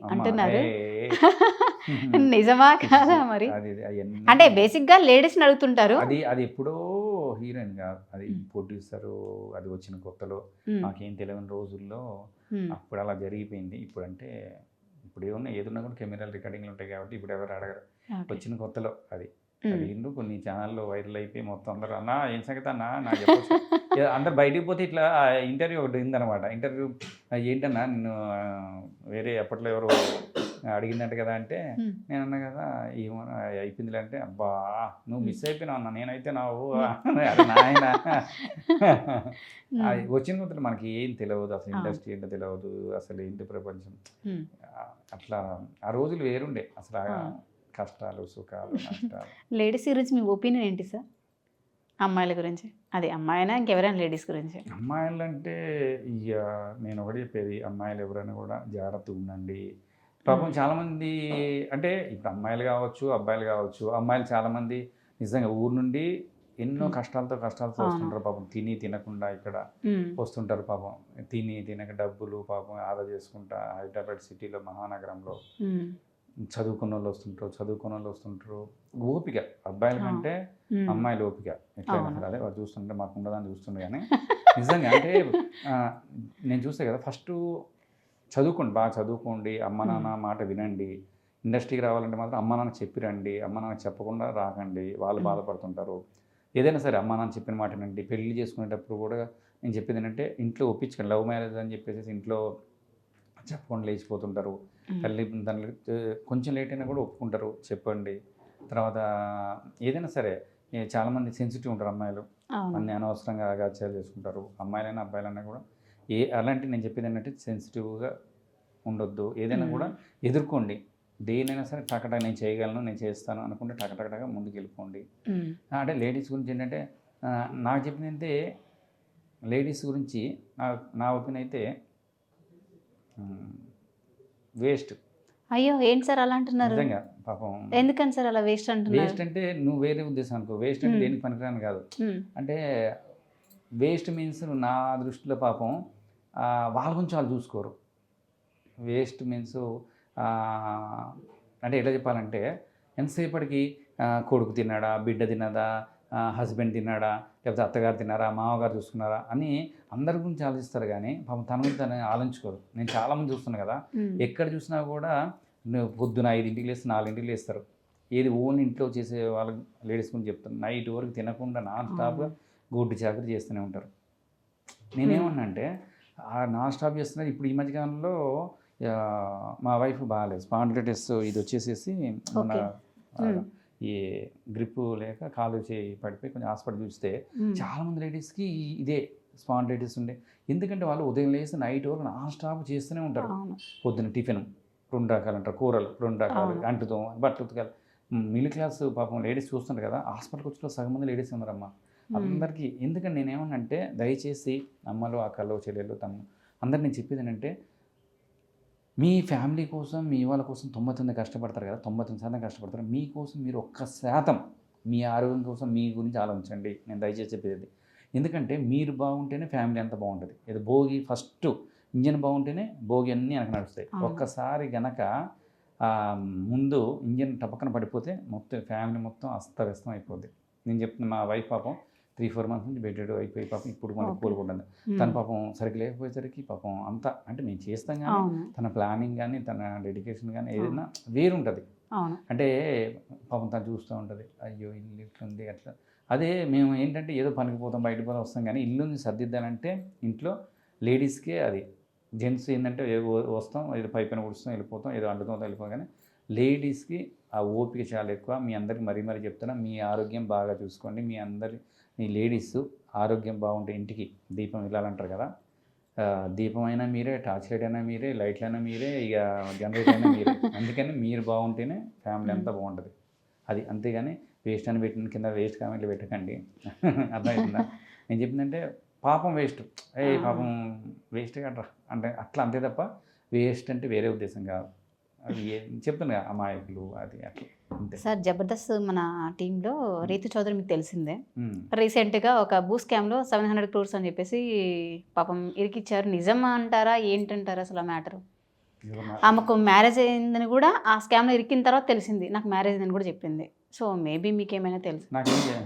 అమ్మ అంటున్నారు. ఏ నిజమా కాదా మరి? అది అవన్నీ అంటే బేసిక్‌గా లేడీస్‌ని అడుగుతుంటారు. అది ఎప్పుడో హీరోయిన్ కాదు, అది ప్రొడ్యూసరు, అది వచ్చిన కొత్తలో హ్మ్. మాకేం తెలియని రోజుల్లో హ్మ్. అప్పుడు అలా జరిగిపోయింది. ఇప్పుడంటే ఇప్పుడు ఏమన్నా ఏదున్నా కూడా కెమెరాలు రికార్డింగ్లు ఉంటాయి కాబట్టి ఇప్పుడు ఎవరు అడగరు. ఓకే. వచ్చిన కొత్తలో అది హ్మ్. అడిగిండు, కొన్ని ఛానల్లో వైరల్ అయిపోయి మొత్తం అందరూ అన్నా ఏం సంగతి అన్నా నాకు చెప్పొచ్చు. అందరు బయటికి పోతే ఇట్లా ఇంటర్వ్యూ ఒకటి ఉందన్నమాట. ఇంటర్వ్యూ ఏంటన్నా నిన్ను వేరే అప్పట్లో ఎవరు అడిగిందంట కదా అంటే హ్మ్. నేను అన్నా కదా ఏమో అయిపోయిందిలే అంటే, అబ్బా నువ్వు మిస్ అయిపోయినావు అన్న, నేనైతే నావు అరే నాయన అది వచ్చిన కొత్తలో మనకి ఏం తెలియదు, అసలు ఇండస్ట్రీ ఏంటో తెలియదు, అసలు ఏంటి ప్రపంచం. హ్మ్. అట్లా ఆ రోజులు వేరుండే అసలు. ఆ అవును. కష్టాలు, సుఖాలు, నష్టాలు. లేడీస్ గురించి మీ ఒపీనియన్ ఏంటి సార్? అమ్మాయిల గురించి. అదే అమ్మాయినా ఇంకెవరైనా లేడీస్ గురించి. అమ్మాయిలంటే ఇక నేను ఒకటి చెప్పేది, అమ్మాయిలు ఎవరైనా కూడా జాగ్రత్తగా ఉండండి. పాపం చాలామంది అంటే ఇప్పుడు అమ్మాయిలు కావచ్చు, అబ్బాయిలు కావచ్చు, అమ్మాయిలు చాలామంది నిజంగా ఊరు నుండి ఎన్నో కష్టాలతో అవును. వస్తుంటారు పాపం. తినకుండా ఇక్కడ హ్మ్. వస్తుంటారు పాపం. తినక డబ్బులు పాపం ఆదా చేసుకుంటా హైదరాబాద్ సిటీలో, మహానగరంలో హ్మ్. చదువుకున్న వాళ్ళు వస్తుంటారు. ఓపిక అబ్బాయిల కంటే హ్మ్. అమ్మాయిలు ఓపిక ఎట్లయినా అవును. సరే. అదే వాడు చూస్తుంటే మాకు ఉండదని చూస్తుండే కానీ నిజంగా అంటే నేను చూస్తే కదా ఫస్ట్ చదువుకోండి, బాగా చదువుకోండి, అమ్మ నాన్న మాట వినండి. ఇండస్ట్రీకి రావాలంటే మాత్రం అమ్మ నాన్న చెప్పి రండి, అమ్మ నాన్న చెప్పకుండా రాకండి, వాళ్ళు బాధపడుతుంటారు. ఏదైనా సరే అమ్మ నాన్న చెప్పిన మాట వినండి. పెళ్లి చేసుకునేటప్పుడు కూడా నేను చెప్పేది ఏంటంటే ఇంట్లో ఒప్పించకండి. లవ్ మ్యారేజ్ అని చెప్పేసి ఇంట్లో చెప్పకుండా లేచిపోతుంటారు. హ్మ్. తల్లిదండ్రులు కొంచెం లేట్ అయినా కూడా ఒప్పుకుంటారు, చెప్పండి. తర్వాత ఏదైనా సరే చాలామంది సెన్సిటివ్ ఉంటారు అమ్మాయిలు. అవును. అన్ని అనవసరంగా అగాచాలు చేసుకుంటారు. అమ్మాయిలైనా అబ్బాయిలైనా కూడా అలాంటి నేను చెప్పేది ఏంటంటే సెన్సిటివ్గా ఉండొద్దు. ఏదైనా కూడా ఎదుర్కోండి. దేనైనా సరే టకటక నేను చేయగలను, నేను చేస్తాను అనుకుంటే టకటకగా ముందుకు వెళ్ళిపోండి. హ్మ్. అంటే లేడీస్ గురించి ఏంటంటే నాకు చెప్పిందంటే లేడీస్ గురించి నా ఒపీనియన్ అయితే వేస్ట్. అయ్యో! ఏంటి సార్ అలా అంటున్నారు? నిజంగా పాపం. ఎందుకని సార్ అలా వేస్ట్ అంటున్నారు? వేస్ట్ అంటే నువ్వు వేరే ఉద్దేశం అనుకో. వేస్ట్ అంటే హ్మ్. దేనికి పనికిరాని కాదు. హ్మ్. అంటే వేస్ట్ మీన్స్ నా దృష్టిలో పాపం వాళ్ళ గురించి వాళ్ళు చూసుకోరు. వేస్ట్ మీన్స్ అంటే ఎట్లా చెప్పాలంటే ఎంతసేపటికి కొడుకు తిన్నాడా, బిడ్డ తిన్నదా, హస్బెండ్ తిన్నాడా, లేకపోతే అత్తగారు తిన్నారా, మామగారు చూసుకున్నారా అని అందరి గురించి ఆలోచిస్తారు కానీ పాపం తన గురించి తను ఆలోచించుకోరు. నేను చాలామంది చూస్తున్నాను కదా, హ్మ్. ఎక్కడ చూసినా కూడా పొద్దున 5ంటికి లేస్తే 4ంటికి లేస్తారు. ఏది ఓన్లీ ఇంట్లో చేసే వాళ్ళ లేడీస్ గురించి చెప్తాను. నైట్ వరకు తినకుండా నాన్ స్టాప్గా గొడ్డు చాకరీ చేస్తూనే ఉంటారు. నేనేమన్నా అంటే నాన్ స్టాప్ చేస్తున్నారు. ఇప్పుడు ఈ మధ్యకాలంలో మా వైఫ్ బాగాలేదు, స్పాండిలైటిస్ ఇది వచ్చేసేసి మన ఈ గ్రిప్ లేక కాలు చేయి పడిపోయి కొంచెం హాస్పిటల్ చూస్తే చాలామంది లేడీస్కి ఇదే స్పాండిలైటిస్ ఉండే. ఎందుకంటే వాళ్ళు ఉదయం లేసి నైట్ వరకు నాన్ స్టాప్ చేస్తూనే ఉంటారు. పొద్దున్న టిఫిన్ 2 రకాలు అంటారు, కూరలు 2 రకాలు, అంటుతో బట్టలు ఉతకాలి. మిడిల్ క్లాస్ పాపం లేడీస్ చూస్తుంటారు కదా, హాస్పిటల్కి వచ్చిన సగం మంది లేడీస్ ఉన్నారమ్మా. అందరికీ ఎందుకంటే నేనేమన్నంటే దయచేసి అమ్మలు, అక్కలు, చెల్లెలు, తమ్ముడు అందరు నేను చెప్పేది ఏంటంటే మీ ఫ్యామిలీ కోసం, మీ వాళ్ళ కోసం 99 కష్టపడతారు కదా, 99% కష్టపడతారు. మీకోసం మీరు 1% మీ ఆరోగ్యం కోసం మీ గురించి ఆలోచించండి. నేను దయచేసి చెప్పేది. ఎందుకంటే మీరు బాగుంటేనే ఫ్యామిలీ అంతా బాగుంటుంది. ఏదో భోగి ఫస్ట్ ఇంజన్ బాగుంటేనే భోగి అన్నీ వెనక నడుస్తాయి. ఒక్కసారి గనక ముందు ఇంజన్ టపక్కన పడిపోతే మొత్తం ఫ్యామిలీ మొత్తం అస్తవ్యస్తం అయిపోద్ది. నేను చెప్తున్నా, మా వైఫ్ పాపం 3-4 months నుంచి బెడ్ అయిపోయి పాపం ఇప్పుడు మళ్ళీ కోలుకుంటుంది. తన పాపం సరిగ్గా లేకపోయేసరికి పాపం అంతా అంటే మేము చేస్తాం కానీ తన ప్లానింగ్ కానీ తన డెడికేషన్ కానీ ఏదైనా వేరుంటుంది. అంటే పాపం తను చూస్తూ ఉంటుంది, అయ్యో ఇల్లు ఇట్లుంది అట్లా. అదే మేము ఏంటంటే ఏదో పనికి పోతాం, బయట పోతాం, వస్తాం కానీ ఇల్లుని సర్దిద్దాలంటే ఇంట్లో లేడీస్కే అది. జెంట్స్ ఏంటంటే వస్తాం, ఏదో పైపైన కూర్చుతాం, వెళ్ళిపోతాం, ఏదో అంటుతాం, వెళ్ళిపోతాం. కానీ లేడీస్కి ఆ ఓపిక చాలా ఎక్కువ. మీ అందరికి మరీ చెప్తున్నా, మీ ఆరోగ్యం బాగా చూసుకోండి. మీ లేడీస్ ఆరోగ్యం బాగుంటే ఇంటికి దీపం వెళ్ళాలంటారు కదా, దీపం అయినా మీరే, టార్చ్ లైట్ అయినా మీరే, లైట్లు అయినా మీరే, ఇక జనరేటర్ అయినా మీరే. అందుకని మీరు బాగుంటేనే ఫ్యామిలీ అంతా బాగుంటుంది. అది అంతేగాని వేస్ట్ అని పెట్టిన కింద వేస్ట్ కామెంట్లు పెట్టకండి. అర్థమవుతుందా నేను చెప్పిందంటే? పాపం వేస్ట్, పాపం వేస్ట్ కట్రా అంటే అట్లా అంతే తప్ప వేస్ట్ అంటే వేరే ఉద్దేశం కాదు. అది చెప్తున్నా అమాయకులు అది అట్లా అంతే. సార్ జబర్దస్త్ మన టీంలో రీతు చౌదరి మీకు తెలిసిందే. ఉమ్. రీసెంట్గా ఒక భూ స్కామ్లో 700 crores అని చెప్పేసి పాపం ఇరికిచ్చారు. నిజం అంటారా ఏంటంటారా అసలు ఆ మ్యాటర్? ఎవరు మా- ఆమెకు మ్యారేజ్ అయిందని కూడా ఆ స్కామ్లో ఇరికిన తర్వాత తెలిసింది, నాకు మ్యారేజ్ అయిందని కూడా చెప్పింది. సో మేబీ మీకు ఏమైనా తెలుసు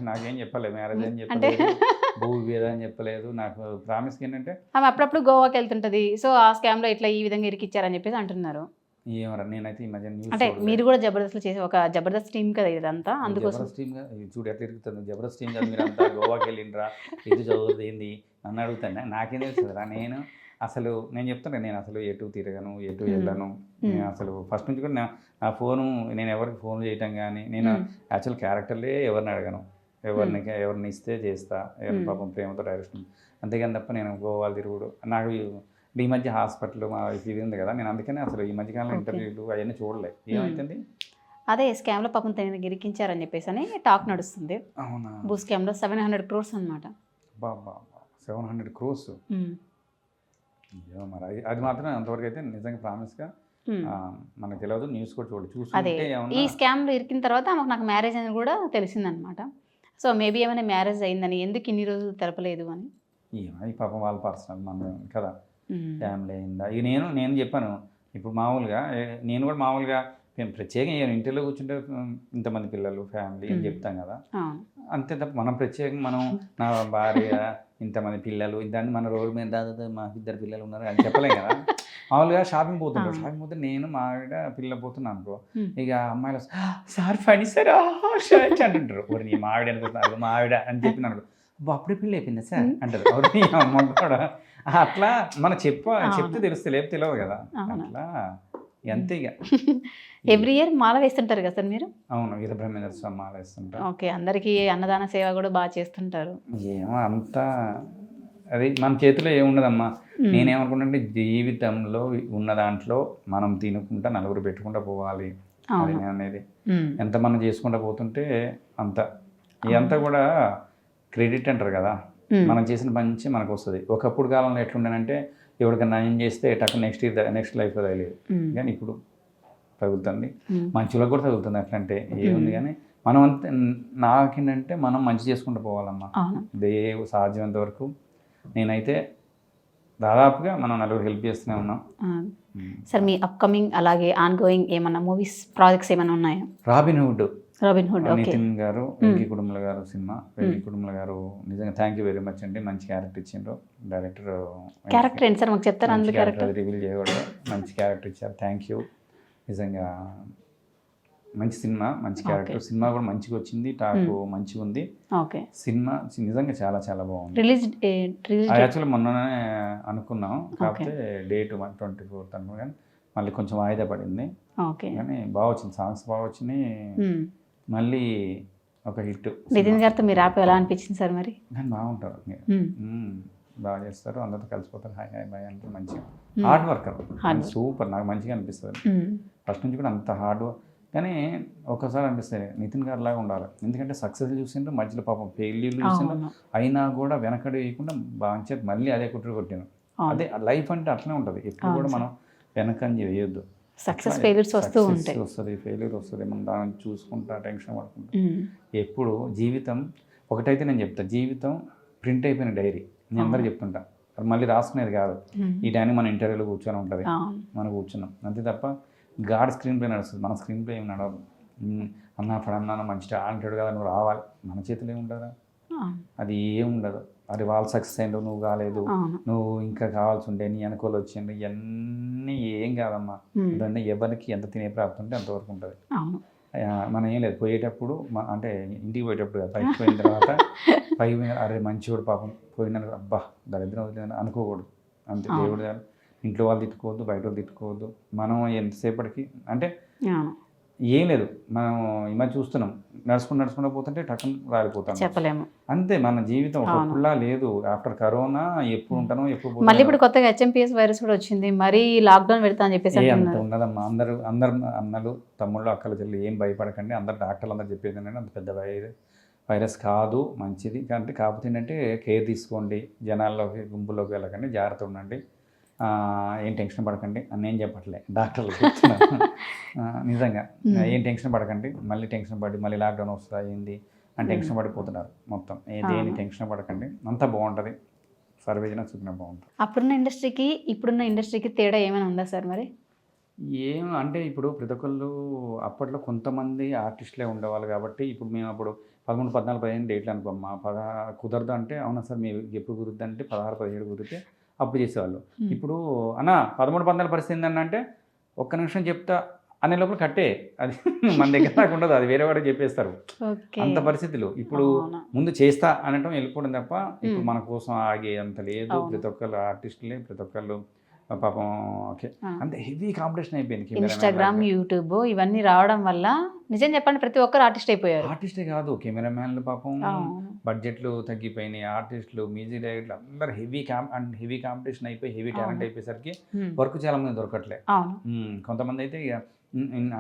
నాకేం చెప్పలేదు, మ్యారేజ్ అని అంటే చెప్పలేదు, భూ విభేదం అని చెప్పలేదు. నాకు ప్రామిస్ ఏంటంటే ఆమె అప్పుడప్పుడు గోవాకి వెళ్తుంటది. సో ఆ స్కామ్లో ఇట్లా ఈ విధంగా ఇరికిచ్చారని చెప్పేసి అంటున్నారు. ఏమరా నేనైతే ఈ మధ్య న్యూస్ అంటే మీరు కూడా జబర్దస్త్లో చేసే ఒక జబర్దస్త్ టీం కదా ఇదంతా, అందుకోసం జబర్దస్త్ టీమ్ చూడు ఎట్లా ఇరుగుతుంది. జబర్దస్త్ టీమ్ కదా, మీరు అంతా గోవాకి వెళ్ళిండ్రా, ఇది చదువుతుంది ఏంది నన్ను అడుగుతాను. నాకేం తెలుస్తుందిరా, నేను చెప్తాను, నేను అసలు ఎటు తిరగను, ఎటు వెళ్ళను. నేను అసలు ఫస్ట్ నుంచి కూడా నా ఫోను, నేను ఎవరికి ఫోన్ చేయటం కానీ, నేను యాక్చువల్ క్యారెక్టర్లే ఎవరిని అడగను, ఎవరిని ఇస్తే చేస్తా, ఎవరి పాపం ప్రేమతో డైరెక్షన్, అంతేగాని తప్ప నేను గోవాలు తిరుగుడు. నాకు ఈ మధ్య హాస్పిటల్ మా ఇది ఉంది కదా, నేను అందుకనే అసలు ఈ మధ్యకాలంలో ఇంటర్వ్యూలు అవన్నీ చూడలేదు. ఏమైతుంది అదే స్కామ్లో పాపం తనని ఇరికించారని చెప్పేసి అని టాక్ నడుస్తుంది. అవునా, భూ స్కామ్లో 700 crores అనమాట. బాబా 700 crores. ఏమో మరి అది మాత్రం అంతవరకు అయితే నిజంగా ప్రామిస్గా మనకు తెలియదు, న్యూస్ కూడా అదే చూసుకుంటే ఈ ఏమన్నా స్కామ్లో ఇరికిన తర్వాత ఆమెకు నాకు మ్యారేజ్ అని కూడా తెలిసిందనమాట. సో మేబీ ఏమైనా మ్యారేజ్ అయిందని, ఎందుకు ఇన్ని రోజులు తెలపలేదు అని. ఏమో ఈ పాపం వాళ్ళ పర్సనల్ మనం కదా, ఫ్యామిలీ అయిందా. ఇక నేను చెప్పాను ఇప్పుడు మామూలుగా, నేను కూడా మామూలుగా మేము ప్రత్యేకంగా ఇంటిలో కూర్చుంటే ఇంతమంది పిల్లలు ఫ్యామిలీ అని చెప్తాం కదా, అంతే తప్ప మనం ప్రత్యేకంగా మనం నా భార్య ఇంతమంది పిల్లలు దాన్ని మన రోడ్డు మీద దాదాపు మాకు 2 పిల్లలు ఉన్నారు అని చెప్పలేం కదా. మామూలుగా షాపింగ్ పోతుంటారు, షాపింగ్ పోతే నేను మా ఆవిడ పిల్లలు పోతున్నాను అనుకో, ఇక అమ్మాయిలు సార్ ఫని సార్ అంటుంటారు, ఓరి నీ మా ఆవిడ అనుకుంటున్నారు, మా ఆవిడ అని చెప్పిన అనుకో, అప్పుడే పిల్ల అయిపోయింది సార్ అంటారు. ఎవరి అమ్మ కూడా అట్లా మనం చెప్తే తెలుస్తే, లేకపోతే తెలియదు కదా. అట్లా అంతే ఇక ఎవ్రీ ఇయర్ మాల వేస్తుంటారు కదా సార్ మీరు? అవును, వీరబ్రహ్మేంద్ర స్వామి మాల వేస్తుంటారు. ఓకే, అందరికీ అన్నదాన సేవ కూడా బాగా చేస్తుంటారు. ఏమో అంతా అది మన చేతిలో ఏముండదమ్మా. నేనేమనుకుంటే జీవితంలో ఉన్న దాంట్లో మనం తినుకుంటా నలుగురు పెట్టుకుంటా పోవాలి అది నేను అనేది. ఎంత మనం చేసుకుంటా పోతుంటే అంత ఇదంతా కూడా క్రెడిట్ అంటారు కదా, మనం చేసిన మంచి మనకు వస్తుంది. ఒకప్పుడు కాలంలో ఎట్లుండేనంటే ఎవరికైనా నయం చేస్తే టక్ నెక్స్ట్ లైఫ్ తగిలేదు, కానీ ఇప్పుడు తగులుతుంది, మంచిలో కూడా తగులుతుంది. అట్లంటే ఏముంది, కానీ మనం అంతే నాకేంటంటే మనం మంచి చేసుకుంటూ పోవాలమ్మా. సాధ్యమైనంత వరకు నేనైతే దాదాపుగా మనం నలుగురు హెల్ప్ చేస్తూనే ఉన్నాం. సార్ మీ అప్కమింగ్ అలాగే ఆన్ గోయింగ్ ఏమన్నా మూవీస్ ప్రాజెక్ట్స్ ఏమైనా ఉన్నాయా? రాబిన్ హుడ్ నితిన్ గారు, వెంకీ కుటుంబల గారు సినిమా. వెంకీ కుటుంబల గారు నిజంగా థ్యాంక్ యూ వెరీ మచ్ అండి, మంచి క్యారెక్టర్ ఇచ్చిండ్రు. డైరెక్టర్ క్యారెక్టర్ ఏంటి సార్ మాకు చెప్తారా? అందులో క్యారెక్టర్ రివీల్ చేయకూడదు, మంచి క్యారెక్టర్ ఇచ్చారు. థ్యాంక్ యూ, నిజంగా మంచి సినిమా, మంచి క్యారెక్టర్. సినిమా కూడా మంచిగా వచ్చింది, టాక్ మంచిగా ఉంది. సినిమా నిజంగా చాలా చాలా బాగుంది. యాక్చువల్లీ మొన్ననే అనుకున్నాం, కాకపోతే డేట్ 24th అనుకున్నాం, కానీ మళ్ళీ కొంచెం వాయిదా పడింది. కానీ బాగా వచ్చింది, సాంగ్స్ బాగా వచ్చినాయి. మళ్ళీ ఒక హిట్. నితిన్ గారితో మీరు యాప్ ఎలా అనిపించింది సార్? మరి కానీ బాగుంటారు, బాగా చేస్తారు, అందరితో కలిసిపోతారు, హాయ్ హాయ్ బాయ్ అంటే మంచిగా. హార్డ్ వర్కర్, సూపర్, నాకు మంచిగా అనిపిస్తుంది. ఫస్ట్ నుంచి కూడా అంత హార్డ్ వర్క్. కానీ ఒక్కసారి అనిపిస్తుంది నితిన్ గారు లాగా ఉండాలి, ఎందుకంటే సక్సెస్ చూసిండ్రు, మధ్యలో పాపం ఫెయిల్యూర్లు చూసిండ్రు, అయినా కూడా వెనకడు వేయకుండా బాగా మళ్ళీ అదే కుట్ర కొట్టాను. అదే లైఫ్ అంటే అట్లనే ఉంటుంది, ఎప్పుడు కూడా మనం వెనకంజ వేయొద్దు. సక్సెస్ ఫెయిల్యూర్స్ వస్తుంది, ఫెయిల్యూర్ వస్తుంది, మనం దాన్ని చూసుకుంటా టెన్షన్ పడుకుంటా. ఎప్పుడు జీవితం ఒకటైతే నేను చెప్తా, జీవితం ప్రింట్ అయిపోయిన డైరీ. నేను అందరూ చెప్తుంటా, మళ్ళీ రాసుకునేది కాదు. ఈ టైంకి మన ఇంటర్వ్యూలో కూర్చొని ఉంటుంది, మనం కూర్చున్నాం అంతే తప్ప గాడ్ స్క్రీన్ ప్లే నడుస్తుంది, మన స్క్రీన్ ప్లే ఏమి నడవదు. అన్నా పడన్నా మంచి టాలెంటెడ్ కదా, నువ్వు రావాలి, మన చేతిలో ఏముంటుందా? అది ఏముండదు. అది వాళ్ళు సక్సెస్ అయిండు, నువ్వు కాలేదు, నువ్వు ఇంకా కావాల్సి ఉండే, నీ అనుకోలు వచ్చిండు, ఇవన్నీ ఏం కాదమ్మా. ఇవన్నీ ఎవరికి ఎంత తినే ప్రాప్తి ఉంటే అంతవరకు ఉంటుంది. మనం ఏం లేదు, పోయేటప్పుడు అంటే ఇంటికి పోయేటప్పుడు కదా, పైకి పోయిన తర్వాత పైకి పోయిన అరే మంచివాడు పాపం పోయిన అబ్బా దరిద్రం వదిలేదని అనుకోకూడదు. అంతే, దేవుడు ఇంట్లో వాళ్ళు తిట్టుకోవద్దు, బయట వాళ్ళు తిట్టుకోవద్దు. మనం ఎంతసేపటికి అంటే ఏం లేదు, మనం ఈ మధ్య చూస్తున్నాం, నడుచుకుంటూ పోతుంటే టక్కన రాలిపోతాం, చెప్పలేము. అంతే, మన జీవితం ఒకప్పుడులా లేదు. ఆఫ్టర్ కరోనా ఎప్పుడు ఉంటానో ఎప్పుడు మళ్ళీ ఇప్పుడు కొత్తగా HMPS వైరస్ కూడా వచ్చింది, మరీ లాక్డౌన్ పెడతా అని చెప్పేసి అంత ఉన్నదమ్మా. అందరు అన్నలు తమ్ముళ్ళు అక్కలు చెల్లి ఏం భయపడకండి, అందరు డాక్టర్లు అందరు చెప్పేది ఏంటంటే అంత పెద్ద వైరస్ కాదు, మంచిది. అంటే కాకపోతే ఏంటంటే కేర్ తీసుకోండి, జనాల్లోకి గుంపులోకి వెళ్ళకండి, జాగ్రత్త ఉండండి. ఏం టెన్షన్ పడకండి అని నేను చెప్పట్లే, డాక్టర్లు చెప్తున్నాను. నిజంగా ఏం టెన్షన్ పడకండి, మళ్ళీ టెన్షన్ పడి మళ్ళీ లాక్డౌన్ వస్తుంది అయింది అని టెన్షన్ పడిపోతున్నారు మొత్తం. దేని టెన్షన్ పడకండి, అంతా బాగుంటుంది, సర్వేజన సుఖన బాగుంటుంది. అప్పుడున్న ఇండస్ట్రీకి ఇప్పుడున్న ఇండస్ట్రీకి తేడా ఏమైనా ఉందా సార్ మరి? ఏం అంటే ఇప్పుడు ప్రతి ఒక్కళ్ళు అప్పట్లో కొంతమంది ఆర్టిస్టులే ఉండేవాళ్ళు కాబట్టి, ఇప్పుడు మేము అప్పుడు 13, 14, 15 డేట్లు అనుకోమ్మా, కుదరదు అంటే అవునా సార్ మీరు ఎప్పుడు కుదురుద్ది అంటే 16, 17 కుదిరితే అప్పుడు చేసేవాళ్ళు. ఇప్పుడు అన్న 13, 14 పరిస్థితి ఏంటంటే అంటే ఒక్క నిమిషం చెప్తా అనే లోపల కట్టే, అది మన దగ్గర నాకు ఉండదు, అది వేరే వాడికి చెప్పేస్తారు. అంత పరిస్థితులు ఇప్పుడు ముందు చేస్తా అనటం వెళ్ళిపోవడం తప్ప ఇప్పుడు మన కోసం ఆగే అంత లేదు. ప్రతి ఒక్కళ్ళు ఆర్టిస్టులే, ప్రతి ఒక్కళ్ళు పాపం అంతే హెవీ కాంపిటీషన్ అయిపోయింది. ఇన్స్టాగ్రామ్, యూట్యూబ్ ఇవన్నీ రావడం వల్ల నిజం చెప్పండి ప్రతి ఒక్కరు ఆర్టిస్ట్ అయిపోయారు. ఆర్టిస్టే కాదు, కెమెరామ్యాన్లు పాపం బడ్జెట్లు తగ్గిపోయినాయి, ఆర్టిస్టులు, మ్యూజిక్ డైరెక్టర్లు అందరు హెవీ కాంపిటీషన్ అయిపోయి హెవీ టాలెంట్ అయిపోయేసరికి వర్క్ చాలా మంది దొరకట్లే. కొంతమంది అయితే ఇక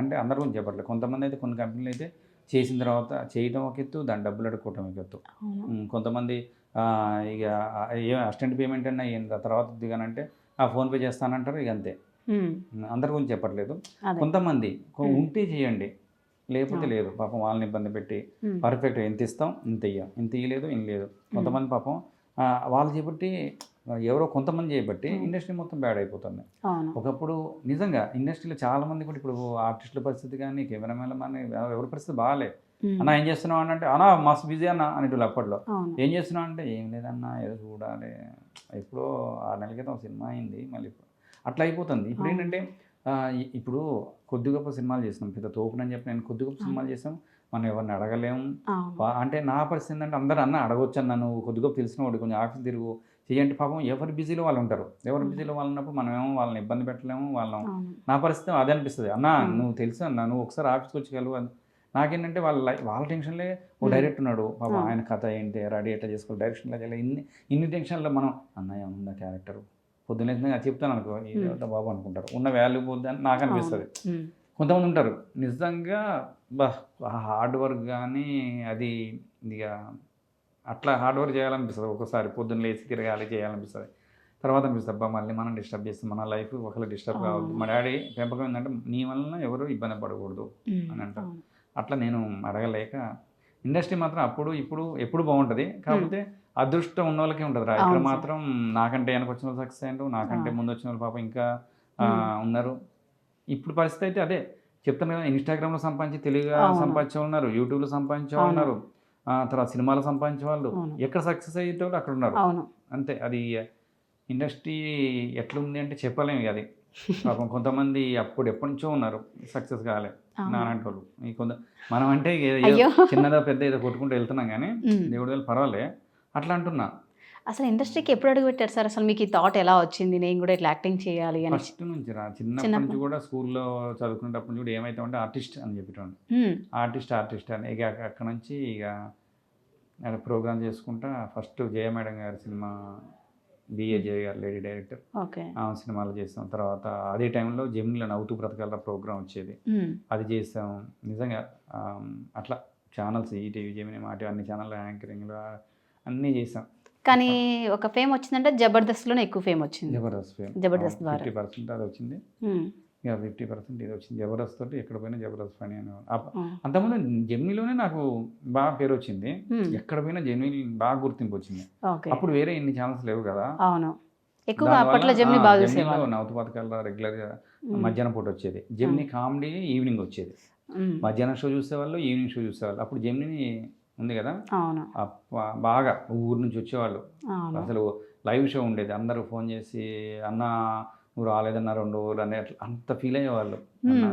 అంటే అందరూ గురించి చెప్పట్లేదు, కొంతమంది అయితే కొన్ని కంపెనీలు అయితే చేసిన తర్వాత చేయడం ఒక ఎత్తు, దాని డబ్బులు అడుక్కోవటం ఒక ఎత్తు. కొంతమంది ఇక ఏం అసిస్టెంట్ పేమెంట్ అన్నా ఏం తర్వాత దిగానంటే ఫోన్పే చేస్తానంటారు, ఇక అంతే. అందరి గురించి చెప్పట్లేదు, కొంతమంది ఉంటే చేయండి, లేకపోతే లేదు. పాపం వాళ్ళని ఇబ్బంది పెట్టి పర్ఫెక్ట్ ఎంత ఇస్తాం ఇంత ఇయ్యం, ఇంత ఇయ్యలేదు ఇన్ లేదు. కొంతమంది పాపం వాళ్ళు చేపట్టి ఎవరో కొంతమంది చేయబట్టి ఇండస్ట్రీ మొత్తం బ్యాడ్ అయిపోతుంది. ఒకప్పుడు నిజంగా ఇండస్ట్రీలో చాలా మంది కూడా ఇప్పుడు ఆర్టిస్టుల పరిస్థితి కానీ, కెమెరామెన్ల కానీ ఎవరి పరిస్థితి బాగాలే. అన్న ఏం చేస్తున్నావు అంటే అన్నా మస్తు బిజీ అన్న అనేటోళ్ళు. అప్పట్లో ఏం చేస్తున్నావు అంటే ఏం లేదన్నా ఏదో చూడాలి, ఎప్పుడో 6 నెలల క్రితం సినిమా అయింది మళ్ళీ అట్లా అయిపోతుంది. ఇప్పుడు ఏంటంటే ఇప్పుడు కొద్ది గొప్ప సినిమాలు చేస్తాం, పెద్ద తోపునని చెప్పి నేను కొద్ది గొప్ప సినిమాలు చేస్తాం, మనం ఎవరిని అడగలేము. అంటే నా పరిస్థితి ఏంటంటే అందరూ అన్న అడగొచ్చు అన్న, నువ్వు కొద్ది గొప్ప తెలిసిన వాడు కొంచెం ఆఫీస్ తిరుగు చేయండి. పాపం ఎవరి బిజీలో వాళ్ళు ఉంటారు, ఎవరి బిజీలో వాళ్ళు ఉన్నప్పుడు మనమేమో వాళ్ళని ఇబ్బంది పెట్టలేము. నా పరిస్థితి అదే అనిపిస్తుంది, అన్న నువ్వు తెలుసు అన్న, నువ్వు ఒకసారి ఆఫీస్కి వచ్చి కలువు. నాకేంటంటే వాళ్ళ టెన్షన్లే, ఓ డైరెక్టర్ ఉన్నాడు పాపం, ఆయన కథ ఏంటి, రెడీ ఎట్లా చేసుకోవాలి, డైరెక్షన్లో చేయాలి, ఇన్ని టెన్షన్లో మనం అన్నయ్య ఉందా క్యారెక్టర్ పొద్దున్న చెప్తాను అనుకో, ఏదో బాబు అనుకుంటారు, ఉన్న వాల్యూ పోద్ది అని నాకు అనిపిస్తుంది. కొంతమంది ఉంటారు నిజంగా హార్డ్ వర్క్ కానీ అది ఇక అట్లా హార్డ్ వర్క్ చేయాలనిపిస్తుంది. ఒక్కోసారి పొద్దున్న లేచి తిరగాలి చేయాలనిపిస్తుంది, తర్వాత అనిపిస్తుంది అబ్బా మళ్ళీ మనం డిస్టర్బ్ చేస్తాం, మన లైఫ్ ఒకళ్ళు డిస్టర్బ్ కావద్దు. మా డాడీ పెంపకం ఏంటంటే నీ వలన ఎవరు ఇబ్బంది పడకూడదు అని అంటారు. అట్లా నేను అడగలేక ఇండస్ట్రీ మాత్రం అప్పుడు ఇప్పుడు ఎప్పుడు బాగుంటుంది, కాకపోతే అదృష్టం ఉన్న వాళ్ళకే ఉంటుంది రా. ఇక్కడ మాత్రం నాకంటే వెనక వచ్చిన వాళ్ళు సక్సెస్ అయ్యారు, నాకంటే ముందు వచ్చిన వాళ్ళు పాపం ఇంకా ఉన్నారు. ఇప్పుడు పరిస్థితి అయితే అదే చెప్తాను కదా, ఇన్స్టాగ్రామ్లో సంపాదించి తెలుగుగా సంపాదించే వాళ్ళు ఉన్నారు, యూట్యూబ్లో సంపాదించే వాళ్ళు ఉన్నారు, తర్వాత సినిమాలో సంపాదించే వాళ్ళు, ఎక్కడ సక్సెస్ అయ్యే వాళ్ళు అక్కడ ఉన్నారు. అంతే, అది ఇండస్ట్రీ ఎట్లుంది అంటే చెప్పలేము. అది పాపం కొంతమంది అప్పుడు ఎప్పటి నుంచో ఉన్నారు, సక్సెస్ కాలే నానంటి వాళ్ళు. మనం అంటే చిన్నదా పెద్ద ఏదో కొట్టుకుంటూ వెళ్తున్నాం కానీ దేవుడి వల్ల పర్వాలే అట్లా అంటున్నా. అసలు ఇండస్ట్రీకి ఎప్పుడు అడుగు పెట్టారు సార్? అసలు మీకు ఈ థాట్ ఎలా వచ్చింది, నేను కూడా ఇట్లా యాక్టింగ్ చేయాలి అని? ఫస్ట్ నుంచి రా, చిన్నప్పటి నుంచి కూడా స్కూల్లో చదువుకునేటప్పుడు కూడా ఏమైతామంటే ఆర్టిస్ట్ అని చెప్పేటోండి. ఆర్టిస్ట్ అని ఇక అక్కడ నుంచి ఇక ప్రోగ్రామ్ చేసుకుంటా ఫస్ట్ జయ మేడం గారి సినిమా, బిఏ జయ గారు లేడీ డైరెక్టర్, సినిమాలు చేస్తాం. తర్వాత అదే టైంలో జెమినిలో నవ్వుతూ బ్రతకాల ప్రోగ్రామ్ వచ్చేది, అది చేస్తాం. నిజంగా అట్లా ఛానల్స్ ఈటీవీ, జెమిని, మాటి అన్ని ఛానల్ యాంకరింగ్లు అన్నీ చేసాం. కానీ ఒక ఫేమ్ వచ్చిందంటే జబర్దస్త్లోనే ఎక్కువ ఫేమ్ వచ్చింది. జబర్దస్త్ ద్వారా 50% అది వచ్చింది, ఇక 50% ఇది వచ్చింది. జబర్దస్త్ తోటి ఎక్కడ పోయినా జబర్దస్త్ పని అని. అంతకుముందు జెమినిలోనే నాకు బాగా పేరు వచ్చింది, ఎక్కడ పోయినా జెమిని బాగా గుర్తింపు వచ్చింది. అప్పుడు వేరే ఇన్ని ఛానల్స్ లేవు కదా, నవ్వుతూ బతకాల రెగ్యులర్గా మధ్యాహ్నం పూట వచ్చేది. జెమిని కామెడీ ఈవినింగ్ వచ్చేది, మధ్యాహ్నం షో చూసేవాళ్ళు, ఈవినింగ్ షో చూసేవాళ్ళు. అప్పుడు జెమిని ఉంది కదా, బాగా ఊరు నుంచి వచ్చేవాళ్ళు, అసలు లైవ్ షో ఉండేది. అందరూ ఫోన్ చేసి అన్న నువ్వు రాలేదన్న 2 రోజులు అనే అంత ఫీల్ అయ్యేవాళ్ళు. అన్న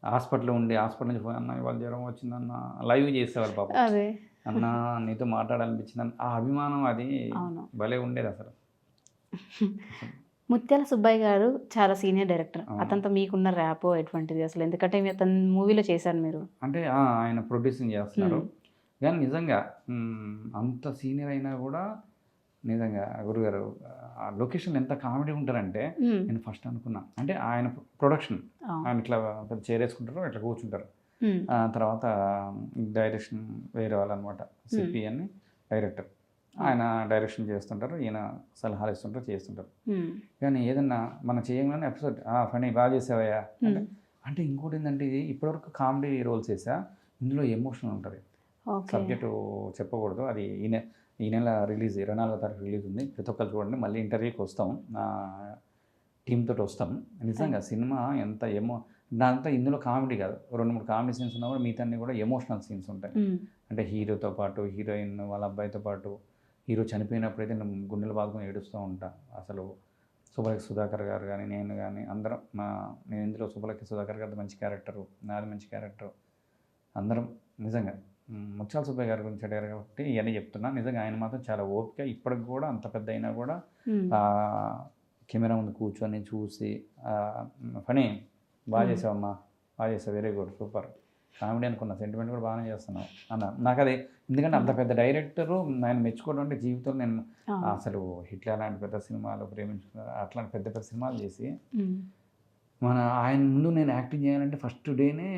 హాస్పిటల్లో ఉండి హాస్పిటల్ నుంచి పోయి అన్న ఇవాళ జ్వరం వచ్చిందన్న లైవ్ చేసేవాళ్ళు పాపం. అన్న నీతో మాట్లాడాలనిపించింది, ఆ అభిమానం అది భలే ఉండేది అసలు. ముత్యాల సుబ్బయ్య గారు చాలా సీనియర్ డైరెక్టర్, అతనితో మీకున్న ర్యాపో ఎటువంటిది అసలు? ఎందుకంటే అతను మూవీలో చేశారు మీరు అంటే, ఆయన ప్రొడ్యూసింగ్ చేస్తున్నారు కానీ నిజంగా అంత సీనియర్ అయినా కూడా నిజంగా గురుగారు ఆ లొకేషన్ ఎంత కామెడీ ఉంటారంటే నేను ఫస్ట్ అనుకున్నా. అంటే ఆయన ప్రొడక్షన్, ఆయన ఇట్లా చేరేసుకుంటారు, ఇట్లా కూర్చుంటారు. తర్వాత డైరెక్షన్ వేరే వాళ్ళు అనమాట, సిప్పి అని డైరెక్టర్. ఆయన డైరెక్షన్ చేస్తుంటారు, ఈయన సలహాలు ఇస్తుంటారు, చేస్తుంటారు. కానీ ఏదన్నా మనం చేయగానే ఎపిసోడ్ ఫనీ బాగా చేసావయ్యా అంటే, అంటే ఇంకోటి ఏంటంటే ఇది ఇప్పటివరకు కామెడీ రోల్స్ వేసా, ఇందులో ఎమోషన్ ఉంటుంది. సబ్జెక్టు చెప్పకూడదు, అది ఈ నెల రిలీజ్ 24వ తారీఖు రిలీజ్ ఉంది. ప్రతి ఒక్కరు చూడండి. మళ్ళీ ఇంటర్వ్యూకి వస్తాం, నా టీమ్ తోటి వస్తాం. నిజంగా సినిమా ఎంత దాంతో ఇందులో కామెడీ కాదు, 2-3 కామెడీ సీన్స్ ఉన్నా కూడా మిగతా కూడా ఎమోషనల్ సీన్స్ ఉంటాయి. అంటే హీరోతో పాటు హీరోయిన్ వాళ్ళ అబ్బాయితో పాటు హీరో చనిపోయినప్పుడు అయితే నేను గుండెలు బాదుకొని ఏడుస్తూ ఉంటా. అసలు సుబ్బలక్ష్మి సుధాకర్ గారు కానీ నేను కానీ అందరం నేను ఇందులో సుబ్బలక్ష్మి సుధాకర్ గారిది మంచి క్యారెక్టరు, నాది మంచి క్యారెక్టరు, అందరం నిజంగా ముత్యాల సుబ్బయ్య గారి గురించి అడిగారు కాబట్టి ఇవన్నీ చెప్తున్నా. నిజంగా ఆయన మాత్రం చాలా ఓపిక, ఇప్పటికి కూడా అంత పెద్ద అయినా కూడా కెమెరా ముందు కూర్చొని చూసి ఫనీ బాగా చేసావమ్మా, బాగా చేసావు, వెరీ గుడ్, సూపర్, కామెడీ అనుకున్న, సెంటిమెంట్ కూడా బాగానే చేస్తున్నావు అన్న. నాకు అది ఎందుకంటే అంత పెద్ద డైరెక్టరు ఆయన మెచ్చుకోవడం అంటే జీవితంలో నేను అసలు హిట్లర్ అలాంటి పెద్ద సినిమాలు ప్రేమించుకున్నారు, అట్లాంటి పెద్ద పెద్ద సినిమాలు చేసి ఆయన ముందు నేను యాక్టింగ్ చేయాలంటే ఫస్ట్ డేనే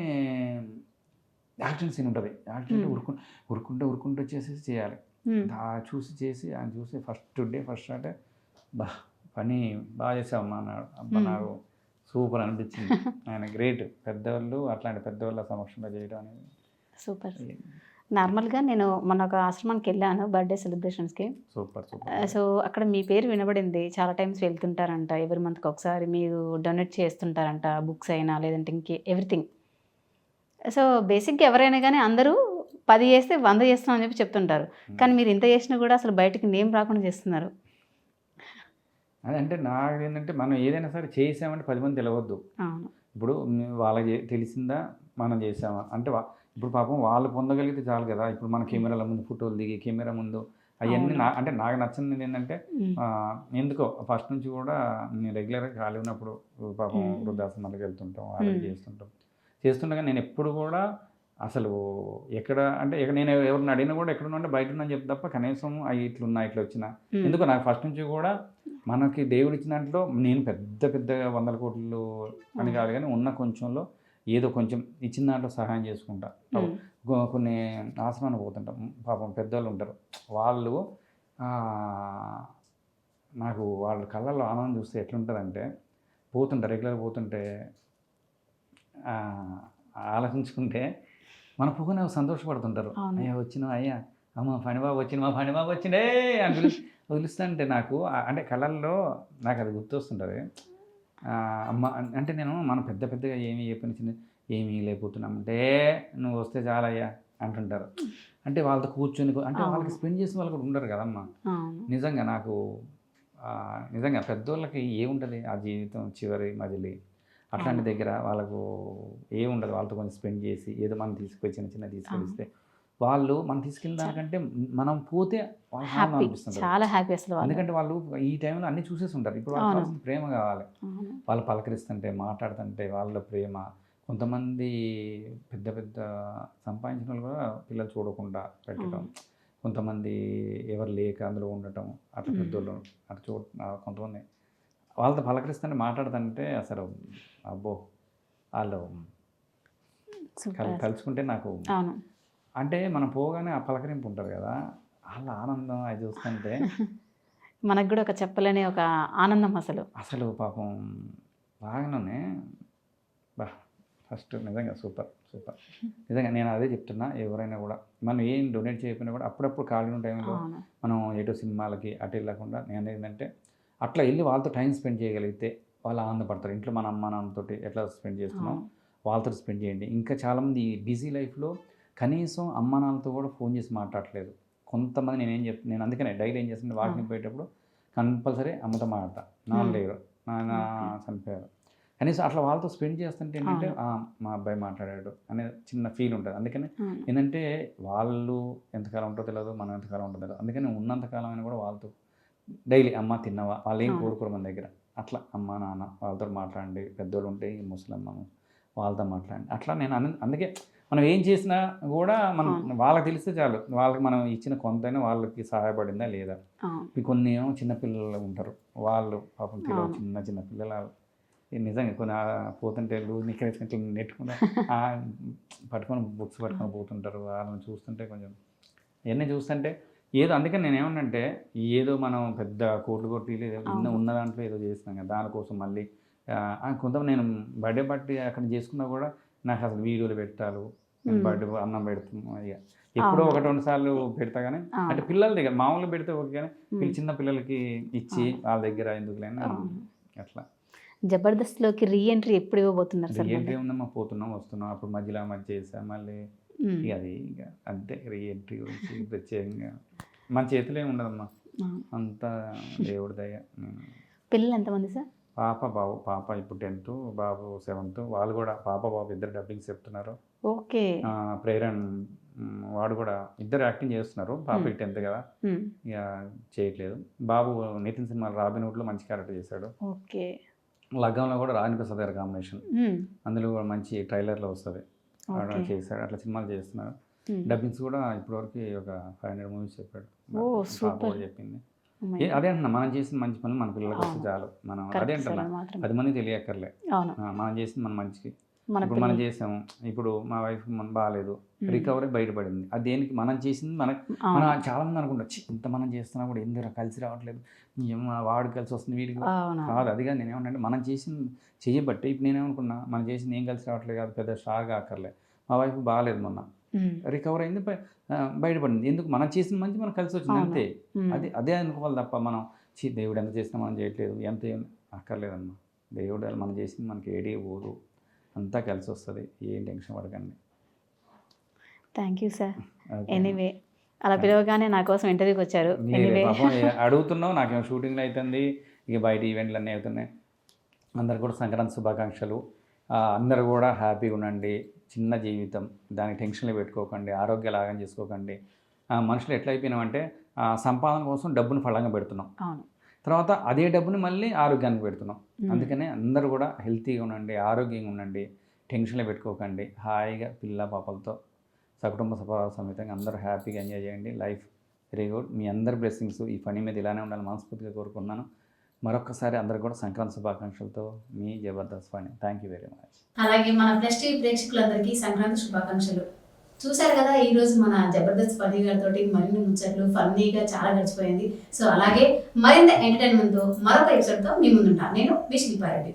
యాక్షన్ సీన్ ఉంటుంది. యాక్షన్ ఉరుకుంటూ వచ్చేసి చేయాలి. చూసి ఆయన చూసి ఫస్ట్ డే ఫస్ట్ అంటే పని బాగా చేసావమ్మా అన్నాడు. అబ్బా నాకు సూపర్ అనిపించింది. ఆయన గ్రేట్. పెద్దవాళ్ళు అట్లాంటి పెద్దవాళ్ళ సమక్షంలో చేయడం అనేది సూపర్. నార్మల్గా నేను మొన్న ఒక ఆశ్రమానికి వెళ్ళాను బర్త్డే సెలబ్రేషన్స్కి. Super super. సో అక్కడ మీ పేరు వినబడింది. చాలా టైమ్స్ వెళ్తుంటారంట, ఎవరి మంత్కి ఒకసారి మీరు డొనేట్ చేస్తుంటారంట, బుక్స్ అయినా లేదంటే ఇంకే ఎవ్రీథింగ్. సో బేసిక్గా ఎవరైనా కానీ అందరూ 10 చేస్తే 100 చేస్తున్నాం అని చెప్పి చెప్తుంటారు. కానీ మీరు ఇంత చేసినా కూడా అసలు బయటికి నేమ్ రాకుండా చేస్తున్నారు. అదంటే నాకు ఏంటంటే మనం ఏదైనా సరే చేసామంటే 10 మంది తెలియవద్దు. ఇప్పుడు వాళ్ళకి తెలిసిందా మనం చేసామా అంటే ఇప్పుడు పాపం వాళ్ళు పొందగలిగితే చాలు కదా. ఇప్పుడు మన కెమెరాల ముందు ఫోటోలు దిగి కెమెరా ముందు అవన్నీ అంటే నాకు నచ్చింది ఏంటంటే ఎందుకో ఫస్ట్ నుంచి కూడా నేను రెగ్యులర్గా ఖాళీ ఉన్నప్పుడు పాపం వృద్ధాశ్రమాలకు వెళ్తుంటాం, వాళ్ళకి చేస్తుండగా నేను ఎప్పుడు కూడా అసలు ఎక్కడ అంటే నేను ఎవరిని అడిగినా కూడా ఎక్కడ అంటే బయట ఉన్నా చెప్పి తప్ప కనీసం అవి ఇట్లా వచ్చిన ఎందుకో నాకు ఫస్ట్ నుంచి కూడా మనకి దేవుడు ఇచ్చిన దాంట్లో నేను పెద్దగా 100 కోట్లు అని కాదు, కానీ ఉన్న కొంచెంలో ఏదో కొంచెం ఇచ్చిన దాంట్లో సహాయం చేసుకుంటా. కొన్ని ఆశ్రమానికి పోతుంటాం, పాపం పెద్దవాళ్ళు ఉంటారు, వాళ్ళు నాకు వాళ్ళ కళ్ళల్లో ఆనందం చూస్తే ఎట్లుంటుందంటే రెగ్యులర్ పోతుంటే ఆలోచించుకుంటే మన పొగనే సంతోషపడుతుంటారు. అయ్యా వచ్చినా, అయ్యా అమ్మ ఫణిబాబు వచ్చింది, మా ఫణిబాబు వచ్చిండే అని పిలుస్తుంటే నాకు అంటే కళల్లో నాకు అది గుర్తొస్తుంటుంది. అమ్మ అంటే నేను మనం పెద్దగా ఏమీ ఏమీ లేకపోతున్నాం అంటే నువ్వు వస్తే చాలయ్యా అంటుంటారు. అంటే వాళ్ళతో కూర్చొని అంటే వాళ్ళకి స్పెండ్ చేసిన వాళ్ళు కూడా ఉండరు కదమ్మా. నిజంగా నాకు నిజంగా పెద్దోళ్ళకి ఏముంటుంది ఆ జీవితం చివరి మజిలీ అట్లాంటి దగ్గర వాళ్ళకు ఏముండదు. వాళ్ళతో కొంచెం స్పెండ్ చేసి ఏదో మనం చిన్న తీసుకెళ్ళిస్తే వాళ్ళు మనం తీసుకెళ్ళిన దానికంటే మనం పోతే వాళ్ళు అనిపిస్తుంది, చాలా హ్యాపీ అసలు. ఎందుకంటే వాళ్ళు ఈ టైంలో అన్నీ చూసేసి ఉంటారు. ఇప్పుడు వాళ్ళకి ప్రేమ కావాలి, వాళ్ళు పలకరిస్తుంటే మాట్లాడుతుంటే వాళ్ళ ప్రేమ. కొంతమంది పెద్ద సంపాదించిన వాళ్ళు కూడా పిల్లలు చూడకుండా పెట్టడం, కొంతమంది ఎవరు లేక అందులో ఉండటం, అట్లా పెద్దోళ్ళు అట్లా కొంతమంది వాళ్ళతో పలకరిస్తుంటే మాట్లాడుతుంటే అసలు అబ్బో వాళ్ళు కలుసుకుంటే నాకు అంటే మనం పోగానే ఆ పలకరింపు ఉంటుంది కదా, వాళ్ళ ఆనందం అది చూస్తుంటే మనకు కూడా ఒక చెప్పలేని ఒక ఆనందం అసలు పాపం బాగానే ఫస్ట్ నిజంగా సూపర్. నిజంగా నేను అదే చెప్తున్నా, ఎవరైనా కూడా మనం ఏం డొనేట్ చేయకపోయినా కూడా అప్పుడప్పుడు ఖాళీ టైంలో మనం ఎటు సినిమాలకి అటు వెళ్ళకుండా నేను ఏంటంటే అట్లా వెళ్ళి వాళ్ళతో టైం స్పెండ్ చేయగలిగితే వాళ్ళు ఆనందపడతారు. ఇంట్లో మన అమ్మ నాన్నతో ఎట్లా స్పెండ్ చేస్తున్నాం వాళ్ళతో స్పెండ్ చేయండి. ఇంకా చాలామంది బిజీ లైఫ్లో కనీసం అమ్మ నాన్నతో కూడా ఫోన్ చేసి మాట్లాడలేదు. కొంతమంది నేను అందుకనే డైలీ ఏం చేస్తుంటే వాకింగ్ పోయేటప్పుడు కంపల్సరీ అమ్మతో మాట్లాడతా. నాన్న లేరు, నాన్న చనిపోయారు, కనీసం అట్లా వాళ్ళతో స్పెండ్ చేస్తుంటే ఏంటంటే మా అబ్బాయి మాట్లాడాడు అనే చిన్న ఫీల్ ఉంటుంది. అందుకని ఏంటంటే వాళ్ళు ఎంతకాలం ఉంటుందో తెలియదు, మనం ఎంతకాలం ఉంటుందో తెలియదు. అందుకని ఉన్నంతకాలం అయినా కూడా వాళ్ళతో డైలీ అమ్మ తిన్నవా, వాళ్ళు ఏం కోరుకోరు మన దగ్గర, అట్లా అమ్మ నాన్న వాళ్ళతో మాట్లాడండి. పెద్దోళ్ళు ఉంటే ముసలమ్మ వాళ్ళతో మాట్లాడండి. అట్లా నేను అందుకే మనం ఏం చేసినా కూడా మనం వాళ్ళకి తెలిస్తే చాలు, వాళ్ళకి మనం ఇచ్చిన కొంతైనా వాళ్ళకి సహాయపడిందా లేదా. కొన్ని ఏమో చిన్నపిల్లలు ఉంటారు, వాళ్ళు పాపం తెలియదు, చిన్న పిల్లలు నిజంగా కొన్ని పోతుంటే లూజ్ నిక్కరేసుకుంటే నెట్టుకుంటే పట్టుకొని బుక్స్ పట్టుకొని పోతుంటారు. వాళ్ళని చూస్తుంటే కొంచెం ఇవన్నీ చూస్తుంటే ఏదో అందుకని నేనేమన్నంటే ఏదో మనం పెద్ద కోట్లు ఉన్న దాంట్లో ఏదో చేస్తున్నాం కదా, దానికోసం మళ్ళీ కొంతమంది నేను బర్త్డే పార్టీ అక్కడ చేసుకున్నా కూడా నాకు అసలు వీడియోలు పెట్టాలి, నేను బర్త్డే అన్నం పెడుతున్నాను, ఇక ఎప్పుడో 1-2 సార్లు పెడతా కానీ, అంటే పిల్లల దగ్గర మామూలుగా పెడితే ఓకే కానీ చిన్న పిల్లలకి ఇచ్చి వాళ్ళ దగ్గర ఎందుకులేనా అట్లా. జబర్దస్త్లోకి రీఎంట్రీ ఎప్పుడు ఇవ్వబోతున్నారు సార్? రీఎంట్రీ ఉందమ్మా, పోతున్నాం వస్తున్నాం, అప్పుడు మధ్యలో చేసా మళ్ళీ ఇక అది ఇక అంతే. రీఎంట్రీ గురించి ప్రత్యేకంగా మన చేతిలో ఏమి ఉండదమ్మా, అంతా దేవుడి దయ. పిల్లలు ఎంతమంది సార్? బాబు, పాప ఇప్పుడు 10th, బాబు 7th. వాళ్ళు కూడా బాబు ఇద్దరు డబ్బింగ్ చెప్తున్నారు. ఓకే. ప్రేరణ్ వాడు కూడా ఇద్దరు యాక్టింగ్ చేస్తున్నారు. పాప 10th కదా, ఇక చేయట్లేదు. బాబు నితిన్ సినిమాలో రాబిన్ హుడ్లో మంచి క్యారెక్టర్ చేశాడు. ఓకే. లగ్గంలో కూడా రాజన్ ప్రసాద్ గారి కాంబినేషన్, అందులో కూడా మంచి ట్రైలర్లో వస్తుంది, చేశాడు. అట్లా సినిమాలు చేస్తున్నారు. డబ్బింగ్స్ కూడా ఇప్పటివరకు ఒక 500 మూవీస్ చెప్పాడు. పాప చెప్పింది. అదే అంటున్నా, మనం చేసిన మంచి పనులు మన పిల్లలకు వస్తే చాలు. మనం అదే అంటున్నా, 10 మంది తెలియక్కర్లే, మనం చేసిన మన మంచికి. ఇప్పుడు మనం చేసాము, ఇప్పుడు మా వైఫ్ మనం బాగాలేదు, రికవరీ బయటపడింది. అది దేనికి మనం చేసింది మనం చాలా మంది అనుకుంటారు, ఇంత మనం చేస్తున్నా కూడా ఎందుకు కలిసి రావట్లేదు, వాడు కలిసి వస్తుంది వీడికి కాదు. అదిగా నేనేమన్నా మనం చేసింది చేయబట్టి ఇప్పుడు నేనేమనుకున్నా, మనం చేసింది ఏం కలిసి రావట్లేదు కాదు, పెద్ద స్టార్ కాకర్లే. మా వైఫ్ బాగాలేదు, మొన్న రికవర్ అయింది, బయటపడింది. ఎందుకు మనం చేసిన మంచి మనకు కలిసి వచ్చింది, అంతే. అదే అనుకోవాలి తప్ప మనం దేవుడు ఎంత చేసినా మనం చేయట్లేదు ఎంత అక్కర్లేదమ్మా. దేవుడు మనం చేసింది మనకి ఏడీ పోదు, అంతా కలిసి వస్తుంది, ఏం టెన్షన్ పడకండి. Thank you sir. ఎనీవే అలా పిలవగానే నా కోసం ఇంటర్వ్యూకి వచ్చారు. అడుగుతున్నావు, నాకేమో షూటింగ్లు అవుతుంది, ఇక బయట ఈవెంట్లు అన్నీ అవుతున్నాయి. అందరు కూడా సంక్రాంతి శుభాకాంక్షలు. అందరూ కూడా హ్యాపీగా ఉండండి. చిన్న జీవితం, దానికి టెన్షన్లు పెట్టుకోకండి, ఆరోగ్యాలు ఆగం చేసుకోకండి. మనుషులు ఎట్లా అయిపోయినామంటే సంపాదన కోసం డబ్బును ఫలంగా పెడుతున్నాం, తర్వాత అదే డబ్బుని మళ్ళీ ఆరోగ్యానికి పెడుతున్నాం. అందుకనే అందరూ కూడా హెల్తీగా ఉండండి, ఆరోగ్యంగా ఉండండి, టెన్షన్లు పెట్టుకోకండి. హాయిగా పిల్ల పాపలతో సకుటుంబ సమేతంగా అందరూ హ్యాపీగా ఎంజాయ్ చేయండి. Life very good. మీ అందరి బ్లెస్సింగ్స్ ఈ పని మీద ఇలానే ఉండాలని మనస్ఫూర్తిగా కోరుకున్నాను. మరొకసారి అందరూ కూడా సంక్రాంతి శుభాకాంక్షలతో మీ Jabardasth Phani. Thank you very much. అలాగే మన ప్లస్ టీవీ ప్రేక్షకులందరికీ సంక్రాంతి శుభాకాంక్షలు. చూశారు కదా, ఈ రోజు మన జబర్దస్త్ ఫనీ గారితో మరిన్ని ముచ్చట్లు ఫన్నీగా చాలా గడిచిపోయింది. సో అలాగే మరింత ఎంటర్టైన్మెంట్తో మరొక ఎపిసోడ్తో మీ ముందుంటాను. నేను మీ శిల్పారెడ్డి.